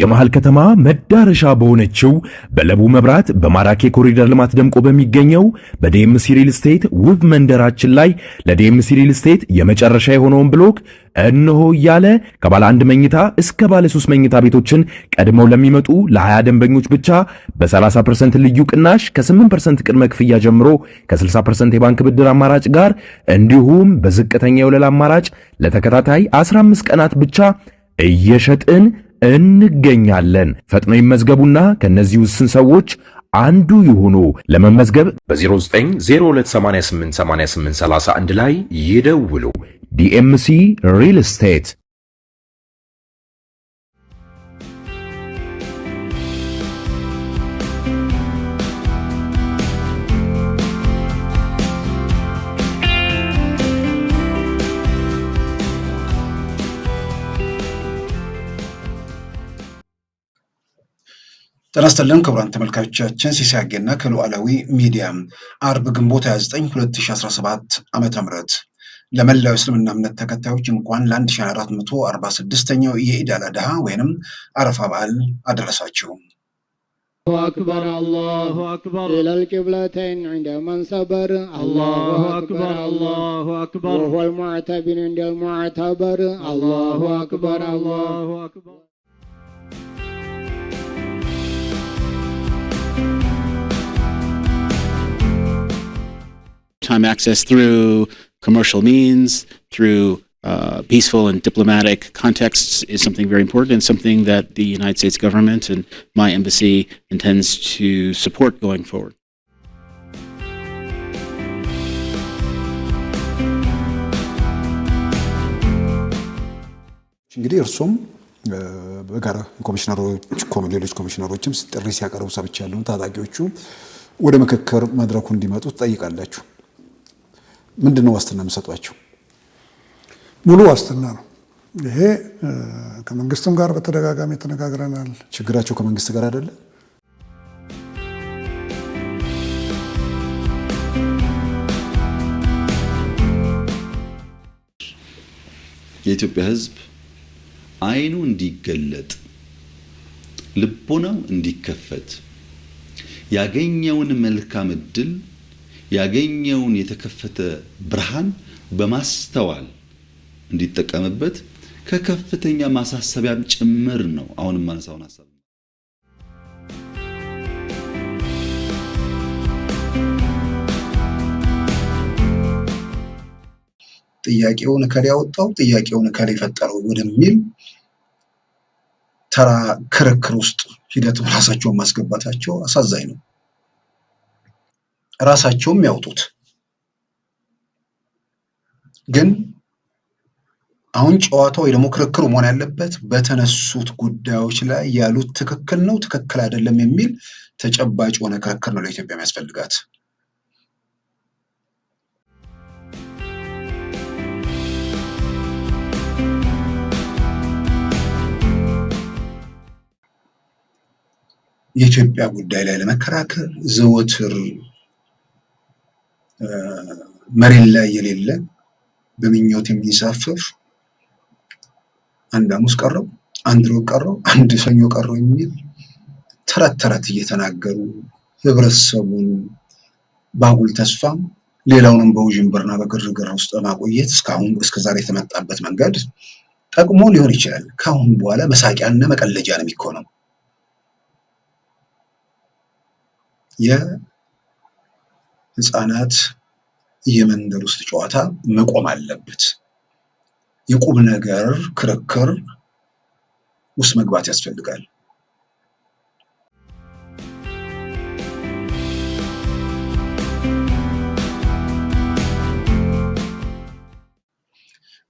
የመሃል ከተማ መዳረሻ በሆነችው በለቡ መብራት በማራኪ ኮሪደር ልማት ደምቆ በሚገኘው በዲኤምሲ ሪል ስቴት ውብ መንደራችን ላይ ለዲኤምሲ ሪል ስቴት የመጨረሻ የሆነውን ብሎክ እነሆ እያለ ከባለ 1 መኝታ እስከ ባለ 3 መኝታ ቤቶችን ቀድመው ለሚመጡ ለ20 ደንበኞች ብቻ በ30% ልዩ ቅናሽ ከ8% ቅድመ ክፍያ ጀምሮ ከ60% የባንክ ብድር አማራጭ ጋር እንዲሁም በዝቅተኛ የወለል አማራጭ ለተከታታይ 15 ቀናት ብቻ እየሸጥን እንገኛለን። ፈጥነው ይመዝገቡና ከነዚህ ውስን ሰዎች አንዱ ይሁኑ። ለመመዝገብ በ0902888831 ላይ ይደውሉ። ዲኤምሲ ሪል ስቴት። ጤና ይስጥልን ክቡራን ተመልካቾቻችን፣ ሲሳይ አጌና ከሉዓላዊ ሚዲያ አርብ ግንቦት 29 2017 ዓመተ ምህረት ለመላው እስልምና እምነት ተከታዮች እንኳን ለ1446ኛው የኢድ አል አድሃ ወይንም አረፋ በዓል አደረሳችሁ። أكبر الله أكبر إلى القبلتين عند من صبر الله أكبر الله أكبر وهو المعتبر عند المعتبر الله أكبر الله أكبر. Time access through commercial means, through peaceful and diplomatic contexts is something very important and something that the United States government and my embassy intends to support going forward. እንግዲህ እርሱም በጋራ ኮሚሽነሮች ሌሎች ኮሚሽነሮችም ጥሪ ሲያቀርቡ ሰብቻለሁ። ታጣቂዎቹ ወደ ምክክር መድረኩ እንዲመጡ ትጠይቃላችሁ። ምንድነው ዋስትና የምሰጧቸው? ሙሉ ዋስትና ነው። ይሄ ከመንግስትም ጋር በተደጋጋሚ ተነጋግረናል። ችግራቸው ከመንግስት ጋር አይደለ? የኢትዮጵያ ሕዝብ አይኑ እንዲገለጥ ልቦናው እንዲከፈት ያገኘውን መልካም እድል ያገኘውን የተከፈተ ብርሃን በማስተዋል እንዲጠቀምበት ከከፍተኛ ማሳሰቢያም ጭምር ነው አሁንም ማነሳውን ሐሳብ። ጥያቄውን ከሊ ያወጣው ጥያቄውን ከሊ ፈጠረው ወደሚል ተራ ክርክር ውስጥ ሂደት ራሳቸውን ማስገባታቸው አሳዛኝ ነው። ራሳቸውም ያውጡት። ግን አሁን ጨዋታው ወይ ደግሞ ክርክሩ መሆን ያለበት በተነሱት ጉዳዮች ላይ ያሉት ትክክል ነው ትክክል አይደለም የሚል ተጨባጭ የሆነ ክርክር ነው ለኢትዮጵያ የሚያስፈልጋት። የኢትዮጵያ ጉዳይ ላይ ለመከራከር ዘወትር መሬት ላይ የሌለ በምኞት የሚንሳፈፍ አንድ ሐሙስ ቀረው አንድ ሮብ ቀረው አንድ ሰኞ ቀረው የሚል ተረት እየተናገሩ ህብረተሰቡን ባጉል ተስፋ ሌላውንም በውዥንብርና በግርግር ውስጥ ማቆየት እስከዛሬ የተመጣበት መንገድ ጠቅሞ ሊሆን ይችላል። ካሁን በኋላ መሳቂያና መቀለጃ ነው የሚሆነው። የህፃናት የመንደር ውስጥ ጨዋታ መቆም አለበት። የቁም ነገር ክርክር ውስጥ መግባት ያስፈልጋል።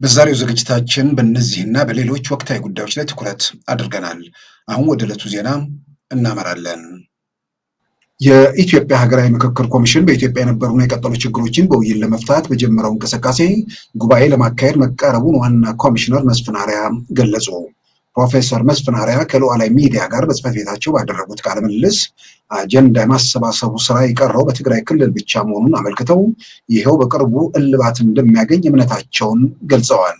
በዛሬው ዝግጅታችን በእነዚህና በሌሎች ወቅታዊ ጉዳዮች ላይ ትኩረት አድርገናል። አሁን ወደ ዕለቱ ዜና እናመራለን። የኢትዮጵያ ሀገራዊ ምክክር ኮሚሽን በኢትዮጵያ የነበሩና የቀጠሉ ችግሮችን በውይይት ለመፍታት በጀመረው እንቅስቃሴ ጉባኤ ለማካሄድ መቃረቡን ዋና ኮሚሽነር መስፍን አርአያ ገለጹ። ፕሮፌሰር መስፍን አርአያ ከሉዓላዊ ሚዲያ ጋር በጽሕፈት ቤታቸው ባደረጉት ቃለ ምልልስ አጀንዳ የማሰባሰቡ ስራ የቀረው በትግራይ ክልል ብቻ መሆኑን አመልክተው ይሄው በቅርቡ እልባት እንደሚያገኝ እምነታቸውን ገልጸዋል።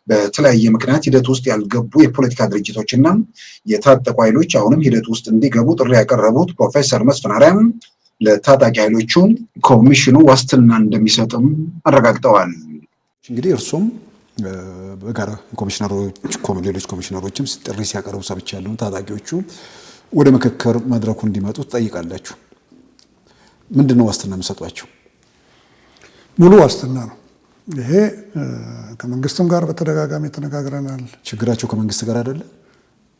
በተለያየ ምክንያት ሂደት ውስጥ ያልገቡ የፖለቲካ ድርጅቶችና የታጠቁ ኃይሎች አሁንም ሂደት ውስጥ እንዲገቡ ጥሪ ያቀረቡት ፕሮፌሰር መስፍን አርአያ ለታጣቂ ኃይሎቹ ኮሚሽኑ ዋስትና እንደሚሰጥም አረጋግጠዋል። እንግዲህ እርሱም በጋራ ሌሎች ኮሚሽነሮችም ጥሪ ሲያቀርቡ ሰምቻለሁ። ታጣቂዎቹ ወደ ምክክር መድረኩ እንዲመጡ ትጠይቃላችሁ። ምንድነው ዋስትና የምሰጧቸው? ሙሉ ዋስትና ነው። ይሄ ከመንግስትም ጋር በተደጋጋሚ ተነጋግረናል። ችግራቸው ከመንግስት ጋር አይደለ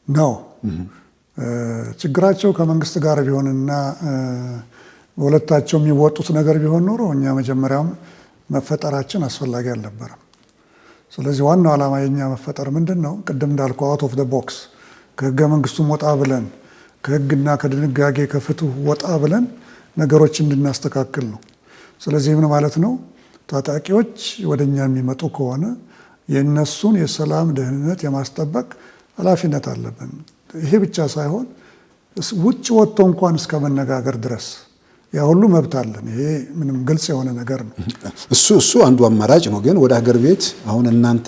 ነው። ችግራቸው ከመንግስት ጋር ቢሆንና በሁለታቸው የሚወጡት ነገር ቢሆን ኖሮ እኛ መጀመሪያም መፈጠራችን አስፈላጊ አልነበረም። ስለዚህ ዋናው ዓላማ የኛ መፈጠር ምንድነው? ቅድም እንዳልኩ አውት ኦፍ ዘ ቦክስ ከህገ መንግስቱም ወጣ ብለን ከህግና ከድንጋጌ ከፍትህ ወጣ ብለን ነገሮች እንድናስተካክል ነው። ስለዚህ ምን ማለት ነው? ታጣቂዎች ወደኛ የሚመጡ ከሆነ የነሱን የሰላም ደህንነት የማስጠበቅ ኃላፊነት አለብን። ይሄ ብቻ ሳይሆን ውጭ ወጥቶ እንኳን እስከ መነጋገር ድረስ ያ ሁሉ መብት አለን። ይሄ ምንም ግልጽ የሆነ ነገር ነው። እሱ አንዱ አማራጭ ነው። ግን ወደ ሀገር ቤት አሁን እናንተ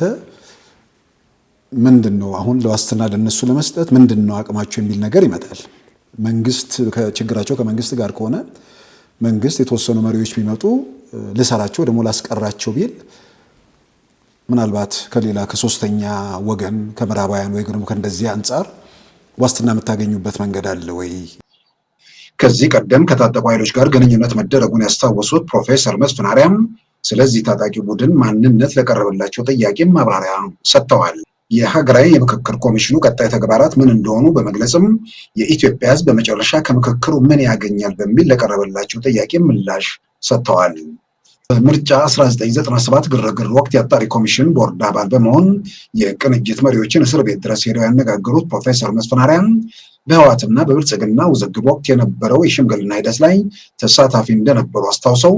ምንድነው አሁን ለዋስትና ለነሱ ለመስጠት ምንድነው አቅማቸው የሚል ነገር ይመጣል። መንግስት ችግራቸው ከመንግስት ጋር ከሆነ መንግስት የተወሰኑ መሪዎች ቢመጡ ልሰራቸው ደግሞ ላስቀራቸው ቢል ምናልባት ከሌላ ከሶስተኛ ወገን ከምዕራባውያን ወይ ደግሞ ከእንደዚህ አንጻር ዋስትና የምታገኙበት መንገድ አለ ወይ? ከዚህ ቀደም ከታጠቁ ኃይሎች ጋር ግንኙነት መደረጉን ያስታወሱት ፕሮፌሰር መስፍን አርአያ ስለዚህ ታጣቂ ቡድን ማንነት ለቀረበላቸው ጥያቄም ማብራሪያ ሰጥተዋል። የሀገራዊ የምክክር ኮሚሽኑ ቀጣይ ተግባራት ምን እንደሆኑ በመግለጽም የኢትዮጵያ ሕዝብ በመጨረሻ ከምክክሩ ምን ያገኛል በሚል ለቀረበላቸው ጥያቄ ምላሽ ሰጥተዋል። በምርጫ 1997 ግርግር ወቅት የአጣሪ ኮሚሽን ቦርድ አባል በመሆን የቅንጅት መሪዎችን እስር ቤት ድረስ ሄደው ያነጋገሩት ፕሮፌሰር መስፍን አርአያ በህወሓትና በብልጽግና ውዝግብ ወቅት የነበረው የሽምግልና ሂደት ላይ ተሳታፊ እንደነበሩ አስታውሰው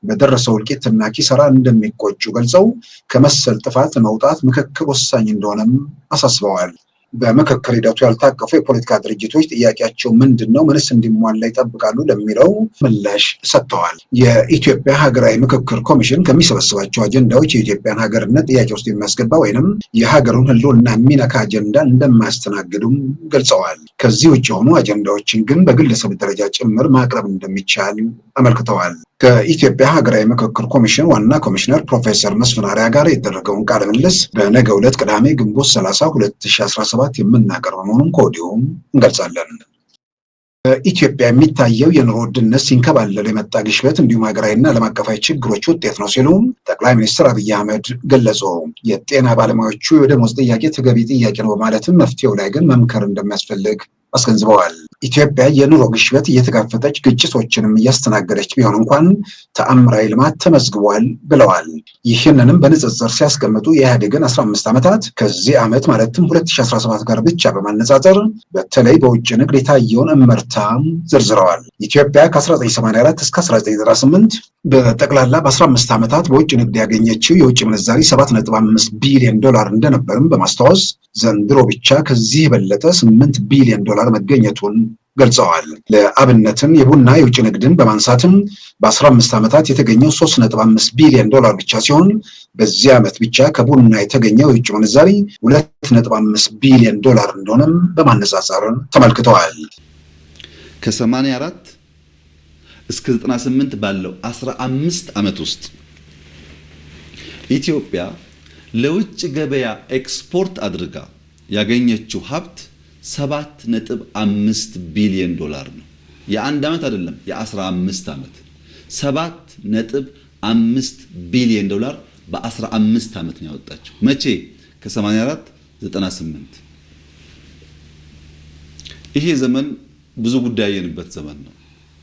በደረሰው እልቂትና ኪሳራ እንደሚቆጩ ገልጸው ከመሰል ጥፋት መውጣት ምክክር ወሳኝ እንደሆነም አሳስበዋል። በምክክር ሂደቱ ያልታቀፉ የፖለቲካ ድርጅቶች ጥያቄያቸው ምንድነው? ምንስ እንዲሟላ ይጠብቃሉ? ለሚለው ምላሽ ሰጥተዋል። የኢትዮጵያ ሀገራዊ ምክክር ኮሚሽን ከሚሰበስባቸው አጀንዳዎች የኢትዮጵያን ሀገርነት ጥያቄ ውስጥ የሚያስገባ ወይንም የሀገሩን ህልውና የሚነካ አጀንዳ እንደማያስተናግዱም ገልጸዋል። ከዚህ ውጭ የሆኑ አጀንዳዎችን ግን በግለሰብ ደረጃ ጭምር ማቅረብ እንደሚቻል አመልክተዋል። ከኢትዮጵያ ሀገራዊ ምክክር ኮሚሽን ዋና ኮሚሽነር ፕሮፌሰር መስፍን አርአያ ጋር የተደረገውን ቃለ ምልልስ በነገው ዕለት ቅዳሜ ግንቦት 30 2017 የምናቀርብ መሆኑን ከወዲሁ እንገልጻለን። በኢትዮጵያ የሚታየው የኑሮ ውድነት ሲንከባለል የመጣ ግሽበት እንዲሁም ሀገራዊና ዓለም አቀፋዊ ችግሮች ውጤት ነው ሲሉ ጠቅላይ ሚኒስትር አብይ አህመድ ገለጹ። የጤና ባለሙያዎቹ የደሞዝ ጥያቄ ተገቢ ጥያቄ ነው በማለትም መፍትሄው ላይ ግን መምከር እንደሚያስፈልግ አስገንዝበዋል። ኢትዮጵያ የኑሮ ግሽበት እየተጋፈጠች ግጭቶችንም እያስተናገደች ቢሆን እንኳን ተአምራዊ ልማት ተመዝግቧል ብለዋል። ይህንንም በንጽጽር ሲያስቀምጡ የኢህአዴግን 15 ዓመታት ከዚህ ዓመት ማለትም 2017 ጋር ብቻ በማነጻጸር በተለይ በውጭ ንግድ የታየውን እመርታ ዘርዝረዋል። ኢትዮጵያ ከ1984 እስከ 1998 በጠቅላላ በ15 ዓመታት በውጭ ንግድ ያገኘችው የውጭ ምንዛሪ 7.5 ቢሊዮን ዶላር እንደነበርም በማስታወስ ዘንድሮ ብቻ ከዚህ የበለጠ 8 ቢሊዮን ዶላር መገኘቱን ገልጸዋል። ለአብነትም የቡና የውጭ ንግድን በማንሳትም በ15 ዓመታት የተገኘው 3.5 ቢሊዮን ዶላር ብቻ ሲሆን በዚህ ዓመት ብቻ ከቡና የተገኘው የውጭ ምንዛሪ 2.5 ቢሊዮን ዶላር እንደሆነም በማነጻጸር ተመልክተዋል። ከ84 እስከ 98 ባለው 15 ዓመት ውስጥ ኢትዮጵያ ለውጭ ገበያ ኤክስፖርት አድርጋ ያገኘችው ሀብት 7.5 ቢሊዮን ዶላር ነው። የአንድ ዓመት አይደለም፣ የ15 ዓመት 7.5 ቢሊዮን ዶላር በ15 ዓመት ነው ያወጣችው። መቼ? ከ84 98። ይሄ ዘመን ብዙ ጉዳይ ያየንበት ዘመን ነው።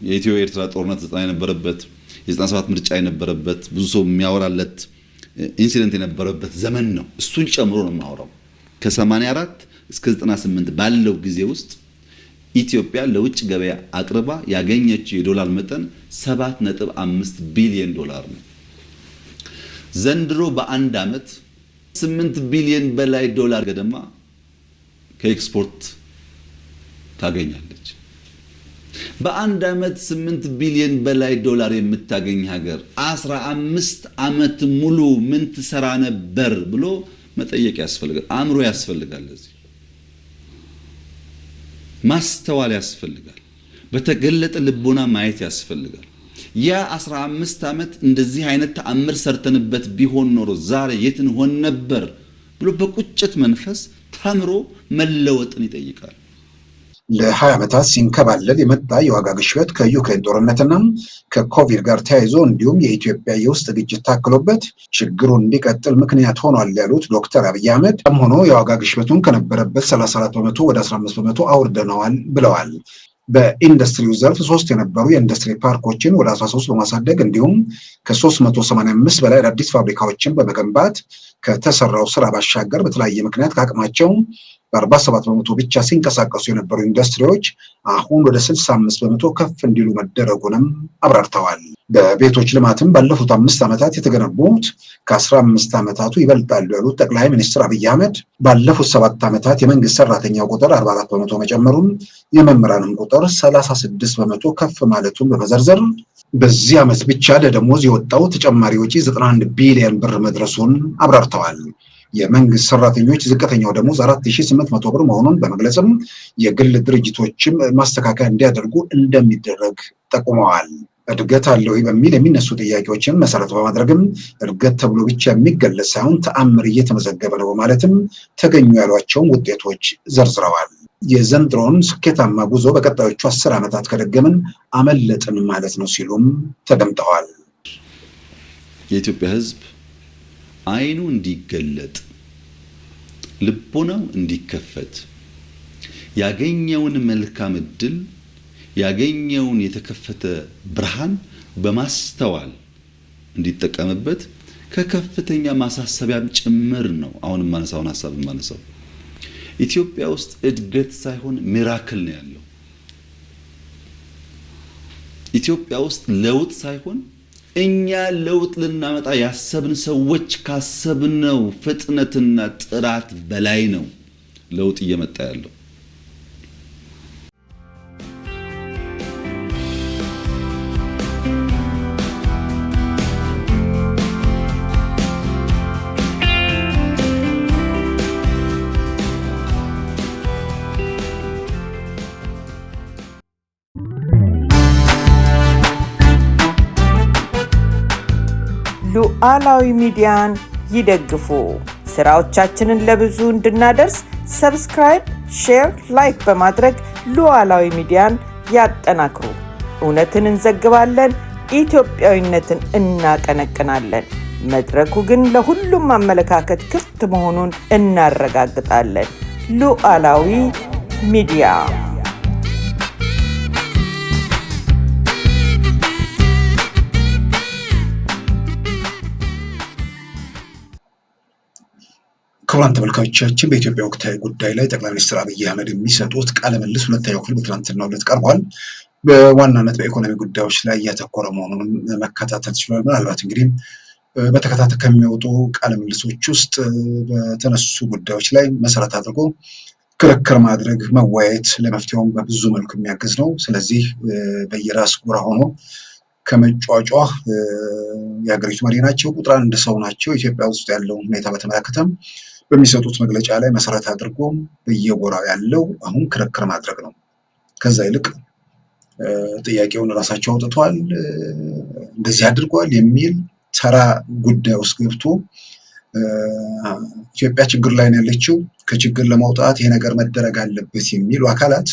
የኢትዮ ኤርትራ ጦርነት 90 የነበረበት፣ የ97 ምርጫ የነበረበት፣ ብዙ ሰው የሚያወራለት ኢንሲደንት የነበረበት ዘመን ነው። እሱን ጨምሮ ነው የማወራው። ከ84 እስከ 98 ባለው ጊዜ ውስጥ ኢትዮጵያ ለውጭ ገበያ አቅርባ ያገኘችው የዶላር መጠን 7.5 ቢሊዮን ዶላር ነው። ዘንድሮ በአንድ ዓመት 8 ቢሊዮን በላይ ዶላር ገደማ ከኤክስፖርት ታገኛለች። በአንድ ዓመት 8 ቢሊዮን በላይ ዶላር የምታገኝ ሀገር 15 ዓመት ሙሉ ምን ትሰራ ነበር ብሎ መጠየቅ ያስፈልጋል። አእምሮ ያስፈልጋል። ለዚህ ማስተዋል ያስፈልጋል። በተገለጠ ልቦና ማየት ያስፈልጋል። ያ 15 ዓመት እንደዚህ አይነት ተአምር ሰርተንበት ቢሆን ኖሮ ዛሬ የት እንሆን ነበር ብሎ በቁጭት መንፈስ ተምሮ መለወጥን ይጠይቃል። ለ20 ዓመታት ሲንከባለል የመጣ የዋጋ ግሽበት ከዩክሬን ጦርነትና ከኮቪድ ጋር ተያይዞ እንዲሁም የኢትዮጵያ የውስጥ ግጭት ታክሎበት ችግሩ እንዲቀጥል ምክንያት ሆኗል ያሉት ዶክተር አብይ አህመድ ሆኖ የዋጋ ግሽበቱን ከነበረበት 34 በመቶ ወደ 15 በመቶ አውርደነዋል ብለዋል። በኢንዱስትሪው ዘርፍ 3 የነበሩ የኢንዱስትሪ ፓርኮችን ወደ 13 በማሳደግ እንዲሁም ከ385 በላይ አዳዲስ ፋብሪካዎችን በመገንባት ከተሰራው ስራ ባሻገር በተለያየ ምክንያት ከአቅማቸው በ47 በመቶ ብቻ ሲንቀሳቀሱ የነበሩ ኢንዱስትሪዎች አሁን ወደ 65 በመቶ ከፍ እንዲሉ መደረጉንም አብራርተዋል። በቤቶች ልማትም ባለፉት 5 ዓመታት የተገነቡት ከ15 ዓመታቱ ይበልጣሉ ያሉት ጠቅላይ ሚኒስትር አብይ አህመድ ባለፉት 7 ዓመታት የመንግስት ሰራተኛው ቁጥር 44 በመቶ መጨመሩን፣ የመምህራንም ቁጥር 36 በመቶ ከፍ ማለቱን በመዘርዘር በዚህ ዓመት ብቻ ለደሞዝ የወጣው ተጨማሪ ወጪ 91 ቢሊዮን ብር መድረሱን አብራርተዋል። የመንግስት ሰራተኞች ዝቅተኛው ደሞዝ 4800 ብር መሆኑን በመግለጽም የግል ድርጅቶችም ማስተካከያ እንዲያደርጉ እንደሚደረግ ጠቁመዋል። እድገት አለው በሚል የሚነሱ ጥያቄዎችን መሰረት በማድረግም እድገት ተብሎ ብቻ የሚገለጽ ሳይሆን ተአምር እየተመዘገበ ነው በማለትም ተገኙ ያሏቸውን ውጤቶች ዘርዝረዋል። የዘንድሮን ስኬታማ ጉዞ በቀጣዮቹ 10 ዓመታት ከደገምን አመለጥን ማለት ነው ሲሉም ተደምጠዋል። የኢትዮጵያ ሕዝብ አይኑ እንዲገለጥ ልቦናው እንዲከፈት ያገኘውን መልካም እድል ያገኘውን የተከፈተ ብርሃን በማስተዋል እንዲጠቀምበት ከከፍተኛ ማሳሰቢያም ጭምር ነው። አሁን ማነሳውን ሐሳብ ማነሳው ኢትዮጵያ ውስጥ እድገት ሳይሆን ሚራክል ነው ያለው። ኢትዮጵያ ውስጥ ለውጥ ሳይሆን እኛ ለውጥ ልናመጣ ያሰብን ሰዎች ካሰብነው ፍጥነትና ጥራት በላይ ነው ለውጥ እየመጣ ያለው። ሉዓላዊ ሚዲያን ይደግፉ። ስራዎቻችንን ለብዙ እንድናደርስ ሰብስክራይብ፣ ሼር፣ ላይክ በማድረግ ሉዓላዊ ሚዲያን ያጠናክሩ። እውነትን እንዘግባለን፣ ኢትዮጵያዊነትን እናቀነቅናለን። መድረኩ ግን ለሁሉም አመለካከት ክፍት መሆኑን እናረጋግጣለን። ሉዓላዊ ሚዲያ ክቡራን ተመልካቾቻችን በኢትዮጵያ ወቅታዊ ጉዳይ ላይ ጠቅላይ ሚኒስትር አብይ አህመድ የሚሰጡት ቃለ ምልልስ ሁለተኛው ክፍል በትናንትናው ዕለት ቀርቧል። በዋናነት በኢኮኖሚ ጉዳዮች ላይ እያተኮረ መሆኑን መከታተል ችሏል። ምናልባት እንግዲህ በተከታታይ ከሚወጡ ቃለ ምልልሶች ውስጥ በተነሱ ጉዳዮች ላይ መሰረት አድርጎ ክርክር ማድረግ፣ መወያየት ለመፍትሄውም በብዙ መልኩ የሚያግዝ ነው። ስለዚህ በየራስ ጎራ ሆኖ ከመጫጫህ የሀገሪቱ መሪ ናቸው፣ ቁጥር አንድ ሰው ናቸው። ኢትዮጵያ ውስጥ ያለውን ሁኔታ በተመለከተም በሚሰጡት መግለጫ ላይ መሰረት አድርጎ በየጎራው ያለው አሁን ክርክር ማድረግ ነው። ከዛ ይልቅ ጥያቄውን ራሳቸው አውጥተዋል፣ እንደዚህ አድርጓል የሚል ተራ ጉዳይ ውስጥ ገብቶ ኢትዮጵያ ችግር ላይ ነው ያለችው፣ ከችግር ለማውጣት ይሄ ነገር መደረግ አለበት የሚሉ አካላት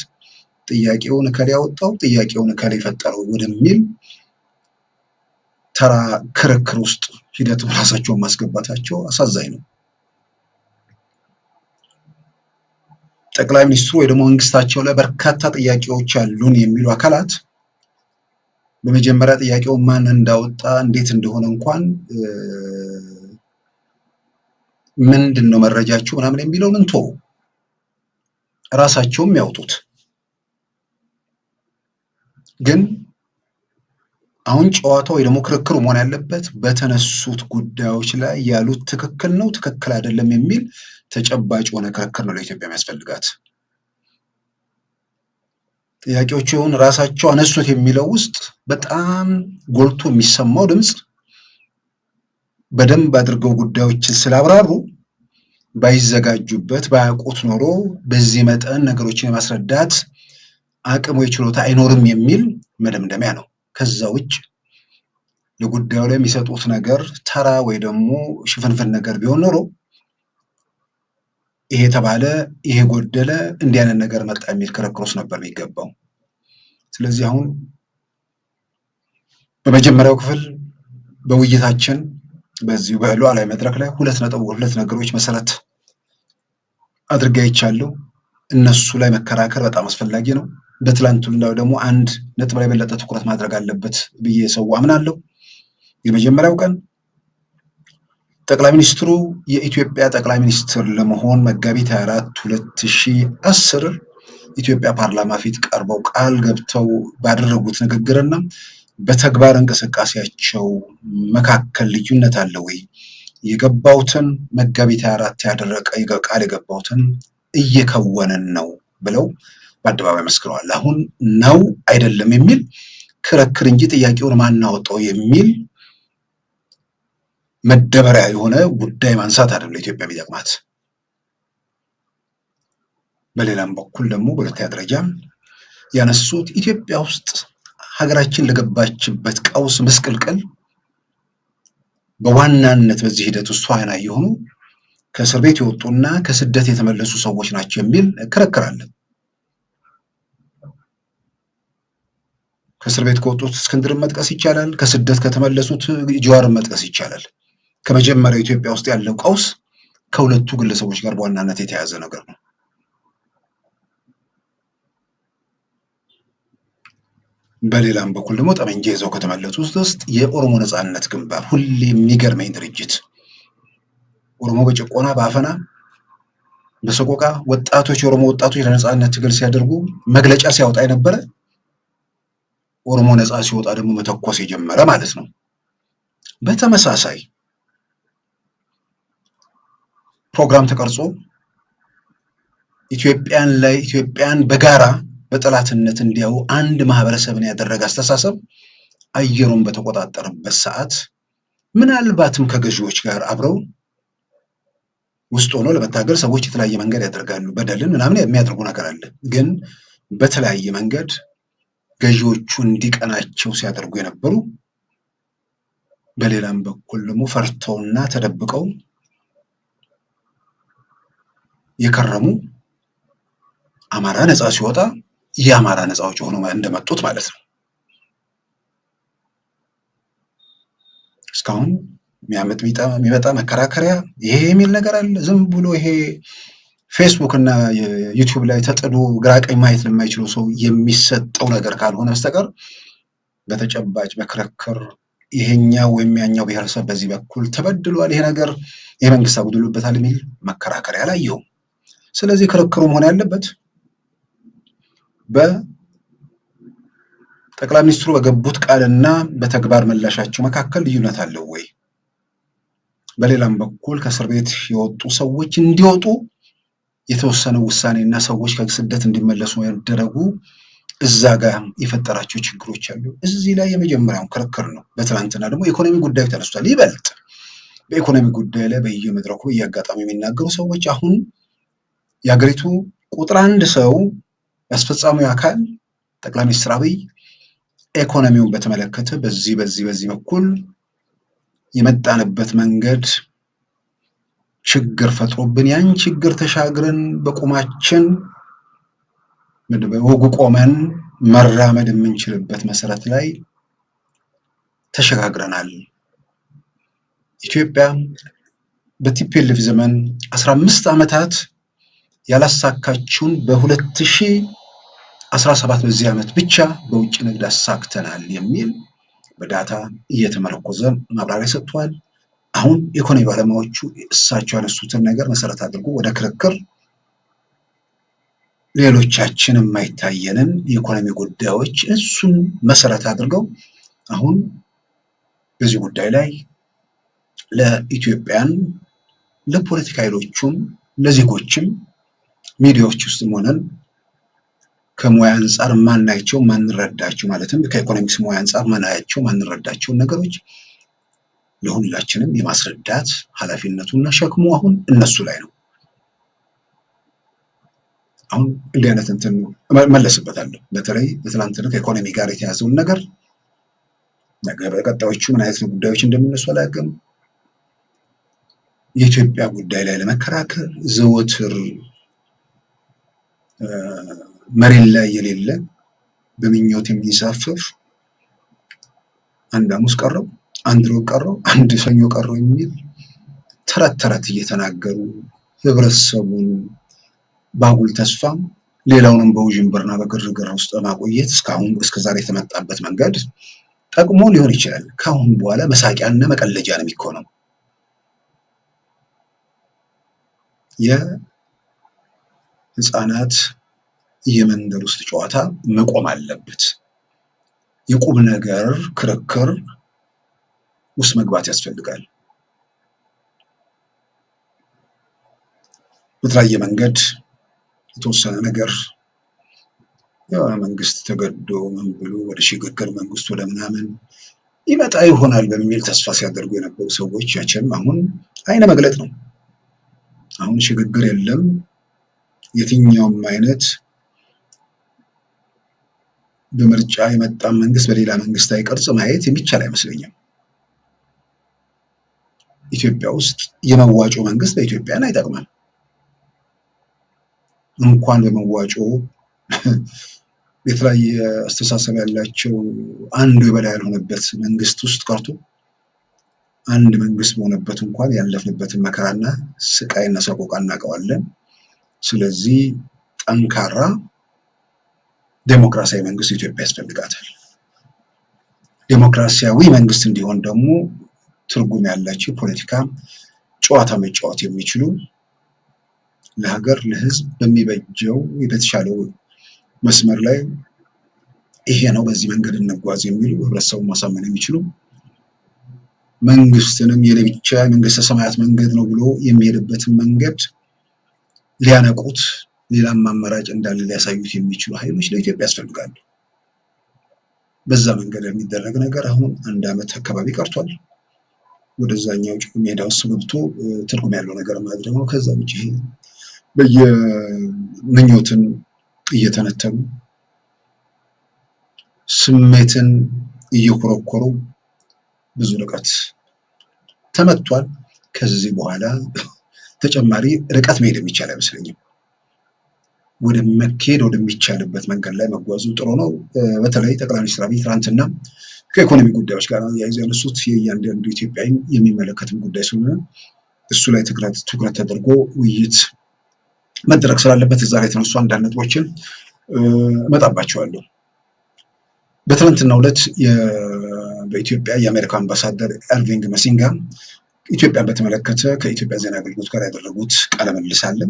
ጥያቄውን እከሌ ያወጣው ጥያቄውን እከሌ የፈጠረው ወደሚል ተራ ክርክር ውስጥ ሂደት ራሳቸውን ማስገባታቸው አሳዛኝ ነው። ጠቅላይ ሚኒስትሩ ወይ ደግሞ መንግስታቸው ላይ በርካታ ጥያቄዎች አሉን የሚሉ አካላት በመጀመሪያ ጥያቄው ማን እንዳወጣ እንዴት እንደሆነ እንኳን ምንድነው መረጃቸው ምናምን የሚለውን እንቶ ራሳቸውም ያውጡት። ግን አሁን ጨዋታው ወይ ደግሞ ክርክሩ መሆን ያለበት በተነሱት ጉዳዮች ላይ ያሉት ትክክል ነው ትክክል አይደለም የሚል ተጨባጭ የሆነ ክርክር ነው ለኢትዮጵያ የሚያስፈልጋት። ጥያቄዎቹን ራሳቸው አነሱት የሚለው ውስጥ በጣም ጎልቶ የሚሰማው ድምፅ በደንብ አድርገው ጉዳዮችን ስላብራሩ ባይዘጋጁበት ባያውቁት ኖሮ በዚህ መጠን ነገሮችን የማስረዳት አቅም ወይ ችሎታ አይኖርም የሚል መደምደሚያ ነው። ከዛ ውጭ ለጉዳዩ ላይ የሚሰጡት ነገር ተራ ወይ ደግሞ ሽፍንፍን ነገር ቢሆን ኖሮ ይሄ ተባለ፣ ይሄ ጎደለ፣ እንዲህ አይነት ነገር መጣ የሚል ክርክሮስ ነበር የሚገባው። ስለዚህ አሁን በመጀመሪያው ክፍል በውይይታችን በዚሁ በሉዓላዊ መድረክ ላይ ሁለት ነገሮች መሰረት አድርጌ አይቻለሁ። እነሱ ላይ መከራከር በጣም አስፈላጊ ነው። በትላንቱ ደግሞ አንድ ነጥብ ላይ በለጠ ትኩረት ማድረግ አለበት ብዬ ሰው አምናለሁ። የመጀመሪያው ቀን ጠቅላይ ሚኒስትሩ የኢትዮጵያ ጠቅላይ ሚኒስትር ለመሆን መጋቢት 24 2010 ኢትዮጵያ ፓርላማ ፊት ቀርበው ቃል ገብተው ባደረጉት ንግግርና በተግባር እንቅስቃሴያቸው መካከል ልዩነት አለ ወይ? የገባውትን መጋቢት 24 ያደረቀ ቃል የገባውትን እየከወንን ነው ብለው በአደባባይ መስክረዋል። አሁን ነው አይደለም የሚል ክርክር እንጂ ጥያቄውን ማናወጣው የሚል መደበሪያ የሆነ ጉዳይ ማንሳት አይደለም ኢትዮጵያ የሚጠቅማት። በሌላም በኩል ደግሞ በሁለተኛ ደረጃ ያነሱት ኢትዮጵያ ውስጥ ሀገራችን ለገባችበት ቀውስ ምስቅልቅል በዋናነት በዚህ ሂደት ውስጥ ዋና የሆኑ ከእስር ቤት የወጡና ከስደት የተመለሱ ሰዎች ናቸው የሚል ክርክር አለ። ከእስር ቤት ከወጡት እስክንድርን መጥቀስ ይቻላል። ከስደት ከተመለሱት ጀዋርን መጥቀስ ይቻላል። ከመጀመሪያው ኢትዮጵያ ውስጥ ያለው ቀውስ ከሁለቱ ግለሰቦች ጋር በዋናነት የተያያዘ ነገር ነው። በሌላም በኩል ደግሞ ጠመንጃ ይዘው ከተመለሱት ውስጥ የኦሮሞ ነጻነት ግንባር ሁሌ የሚገርመኝ ድርጅት ኦሮሞ በጭቆና በአፈና በሰቆቃ ወጣቶች የኦሮሞ ወጣቶች ለነጻነት ትግል ሲያደርጉ መግለጫ ሲያወጣ የነበረ ኦሮሞ ነጻ ሲወጣ ደግሞ መተኮስ የጀመረ ማለት ነው። በተመሳሳይ ፕሮግራም ተቀርጾ ኢትዮጵያን በጋራ በጠላትነት እንዲያው አንድ ማህበረሰብን ያደረገ አስተሳሰብ አየሩን በተቆጣጠረበት ሰዓት ምናልባትም ከገዢዎች ጋር አብረው ውስጥ ሆኖ ለመታገል ሰዎች የተለያየ መንገድ ያደርጋሉ። በደልን ምናምን የሚያደርጉ ነገር አለ። ግን በተለያየ መንገድ ገዢዎቹ እንዲቀናቸው ሲያደርጉ የነበሩ፣ በሌላም በኩል ደግሞ ፈርተውና ተደብቀው የከረሙ አማራ ነጻ ሲወጣ የአማራ ነጻዎች ሆነው እንደመጡት ማለት ነው። እስካሁን የሚመጣ መከራከሪያ ይሄ የሚል ነገር አለ። ዝም ብሎ ይሄ ፌስቡክ እና ዩቲዩብ ላይ ተጥዶ ግራቀኝ ማየት ለማይችሉ ሰው የሚሰጠው ነገር ካልሆነ በስተቀር በተጨባጭ በክርክር ይሄኛው ወይም ያኛው ብሔረሰብ በዚህ በኩል ተበድሏል፣ ይሄ ነገር የመንግስት አጉድሎበታል የሚል መከራከሪያ አላየሁም። ስለዚህ ክርክሩ መሆን ያለበት በጠቅላይ ሚኒስትሩ በገቡት ቃልና በተግባር ምላሻቸው መካከል ልዩነት አለው ወይ? በሌላም በኩል ከእስር ቤት የወጡ ሰዎች እንዲወጡ የተወሰነ ውሳኔና ሰዎች ከስደት እንዲመለሱ መደረጉ እዛ ጋር የፈጠራቸው ችግሮች አሉ። እዚህ ላይ የመጀመሪያውን ክርክር ነው። በትናንትና ደግሞ ኢኮኖሚ ጉዳይ ተነስቷል። ይበልጥ በኢኮኖሚ ጉዳይ ላይ በየመድረኩ በየአጋጣሚ የሚናገሩ ሰዎች አሁን የሀገሪቱ ቁጥር አንድ ሰው ያስፈጻሚው አካል ጠቅላይ ሚኒስትር አብይ ኢኮኖሚውን በተመለከተ በዚህ በኩል የመጣንበት መንገድ ችግር ፈጥሮብን ያን ችግር ተሻግረን በቁማችን ወጉ ቆመን መራመድ የምንችልበት መሰረት ላይ ተሸጋግረናል። ኢትዮጵያ በቲፒኤልኤፍ ዘመን 15 ዓመታት ያላሳካችውን በ2017 በዚህ ዓመት ብቻ በውጭ ንግድ አሳክተናል የሚል በዳታ እየተመረኮዘ ማብራሪያ ሰጥቷል። አሁን ኢኮኖሚ ባለሙያዎቹ እሳቸው ያነሱትን ነገር መሰረት አድርጎ ወደ ክርክር ሌሎቻችን የማይታየንን የኢኮኖሚ ጉዳዮች እሱን መሰረት አድርገው አሁን በዚህ ጉዳይ ላይ ለኢትዮጵያን ለፖለቲካ ኃይሎቹም ለዜጎችም ሚዲያዎች ውስጥም ሆነን ከሙያ አንጻር ማናያቸው ማንረዳቸው ማለትም ከኢኮኖሚክስ ሙያ አንጻር ማናያቸው ማንረዳቸውን ነገሮች ለሁላችንም የማስረዳት ኃላፊነቱና ሸክሙ አሁን እነሱ ላይ ነው። አሁን እንዲህ አይነት እንትን መለስበታለሁ። በተለይ በትናንትና ከኢኮኖሚ ጋር የተያዘውን ነገር ነገ በቀጣዮቹ ምን አይነት ጉዳዮች እንደሚነሱ አላውቅም። የኢትዮጵያ ጉዳይ ላይ ለመከራከር ዘወትር መሬት ላይ የሌለ በምኞት የሚንሳፈፍ አንድ ሐሙስ ቀረው፣ አንድ ሮብ ቀረው፣ አንድ ሰኞ ቀረው የሚል ተረት እየተናገሩ ህብረተሰቡን ባጉል ተስፋ ሌላውንም በውዥንብርና በግርግር ውስጥ በማቆየት እስከዛሬ የተመጣበት መንገድ ጠቅሞ ሊሆን ይችላል። ከአሁን በኋላ መሳቂያና መቀለጃ ነው የሚሆነው። የህፃናት የመንደር ውስጥ ጨዋታ መቆም አለበት። የቁም ነገር ክርክር ውስጥ መግባት ያስፈልጋል። በተለያየ መንገድ የተወሰነ ነገር የሆነ መንግስት ተገዶ ምን ብሎ ወደ ሽግግር መንግስት ወደ ምናምን ይመጣ ይሆናል በሚል ተስፋ ሲያደርጉ የነበሩ ሰዎች ያቸም አሁን አይነ መግለጥ ነው። አሁን ሽግግር የለም። የትኛውም አይነት በምርጫ የመጣ መንግስት በሌላ መንግስታዊ ቅርጽ ማየት የሚቻል አይመስለኝም። ኢትዮጵያ ውስጥ የመዋጮ መንግስት በኢትዮጵያን አይጠቅምም። እንኳን በመዋጮ የተለያየ አስተሳሰብ ያላቸው አንዱ የበላይ ያልሆነበት መንግስት ውስጥ ቀርቶ አንድ መንግስት በሆነበት እንኳን ያለፍንበትን መከራና ስቃይና ሰቆቃ እናውቀዋለን። ስለዚህ ጠንካራ ዴሞክራሲያዊ መንግስት ኢትዮጵያ ያስፈልጋታል። ዴሞክራሲያዊ መንግስት እንዲሆን ደግሞ ትርጉም ያላቸው ፖለቲካ ጨዋታ መጫወት የሚችሉ ለሀገር ለህዝብ በሚበጀው በተሻለው መስመር ላይ ይሄ ነው በዚህ መንገድ እንጓዝ የሚሉ ህብረተሰቡን ማሳመን የሚችሉ መንግስትንም የለብቻ መንግስተ ሰማያት መንገድ ነው ብሎ የሚሄድበትን መንገድ ሊያነቁት ሌላም አማራጭ እንዳለ ሊያሳዩት የሚችሉ ኃይሎች ለኢትዮጵያ ያስፈልጋሉ። በዛ መንገድ የሚደረግ ነገር አሁን አንድ አመት አካባቢ ቀርቷል። ወደዛኛው ሜዳ ውስጥ ገብቶ ትርጉም ያለው ነገር ማድረግ ነው። ከዛ ውጪ በየምኞትን እየተነተኑ ስሜትን እየኮረኮሩ ብዙ ርቀት ተመቷል። ከዚህ በኋላ ተጨማሪ ርቀት መሄድ የሚቻል አይመስለኝም። ወደ መካሄድ ወደሚቻልበት መንገድ ላይ መጓዙ ጥሩ ነው። በተለይ ጠቅላይ ሚኒስትር አብይ ትናንትና ከኢኮኖሚ ጉዳዮች ጋር ያይዘው ያነሱት የእያንዳንዱ ኢትዮጵያዊ የሚመለከትም ጉዳይ ስለሆነ እሱ ላይ ትኩረት ተደርጎ ውይይት መደረግ ስላለበት እዛ ላይ የተነሱ አንዳንድ ነጥቦችን እመጣባቸዋለሁ። በትናንትናው ዕለት በኢትዮጵያ የአሜሪካ አምባሳደር ኤርቪንግ መሲንጋ ኢትዮጵያን በተመለከተ ከኢትዮጵያ ዜና አገልግሎት ጋር ያደረጉት ቃለ ምልልስ አለ።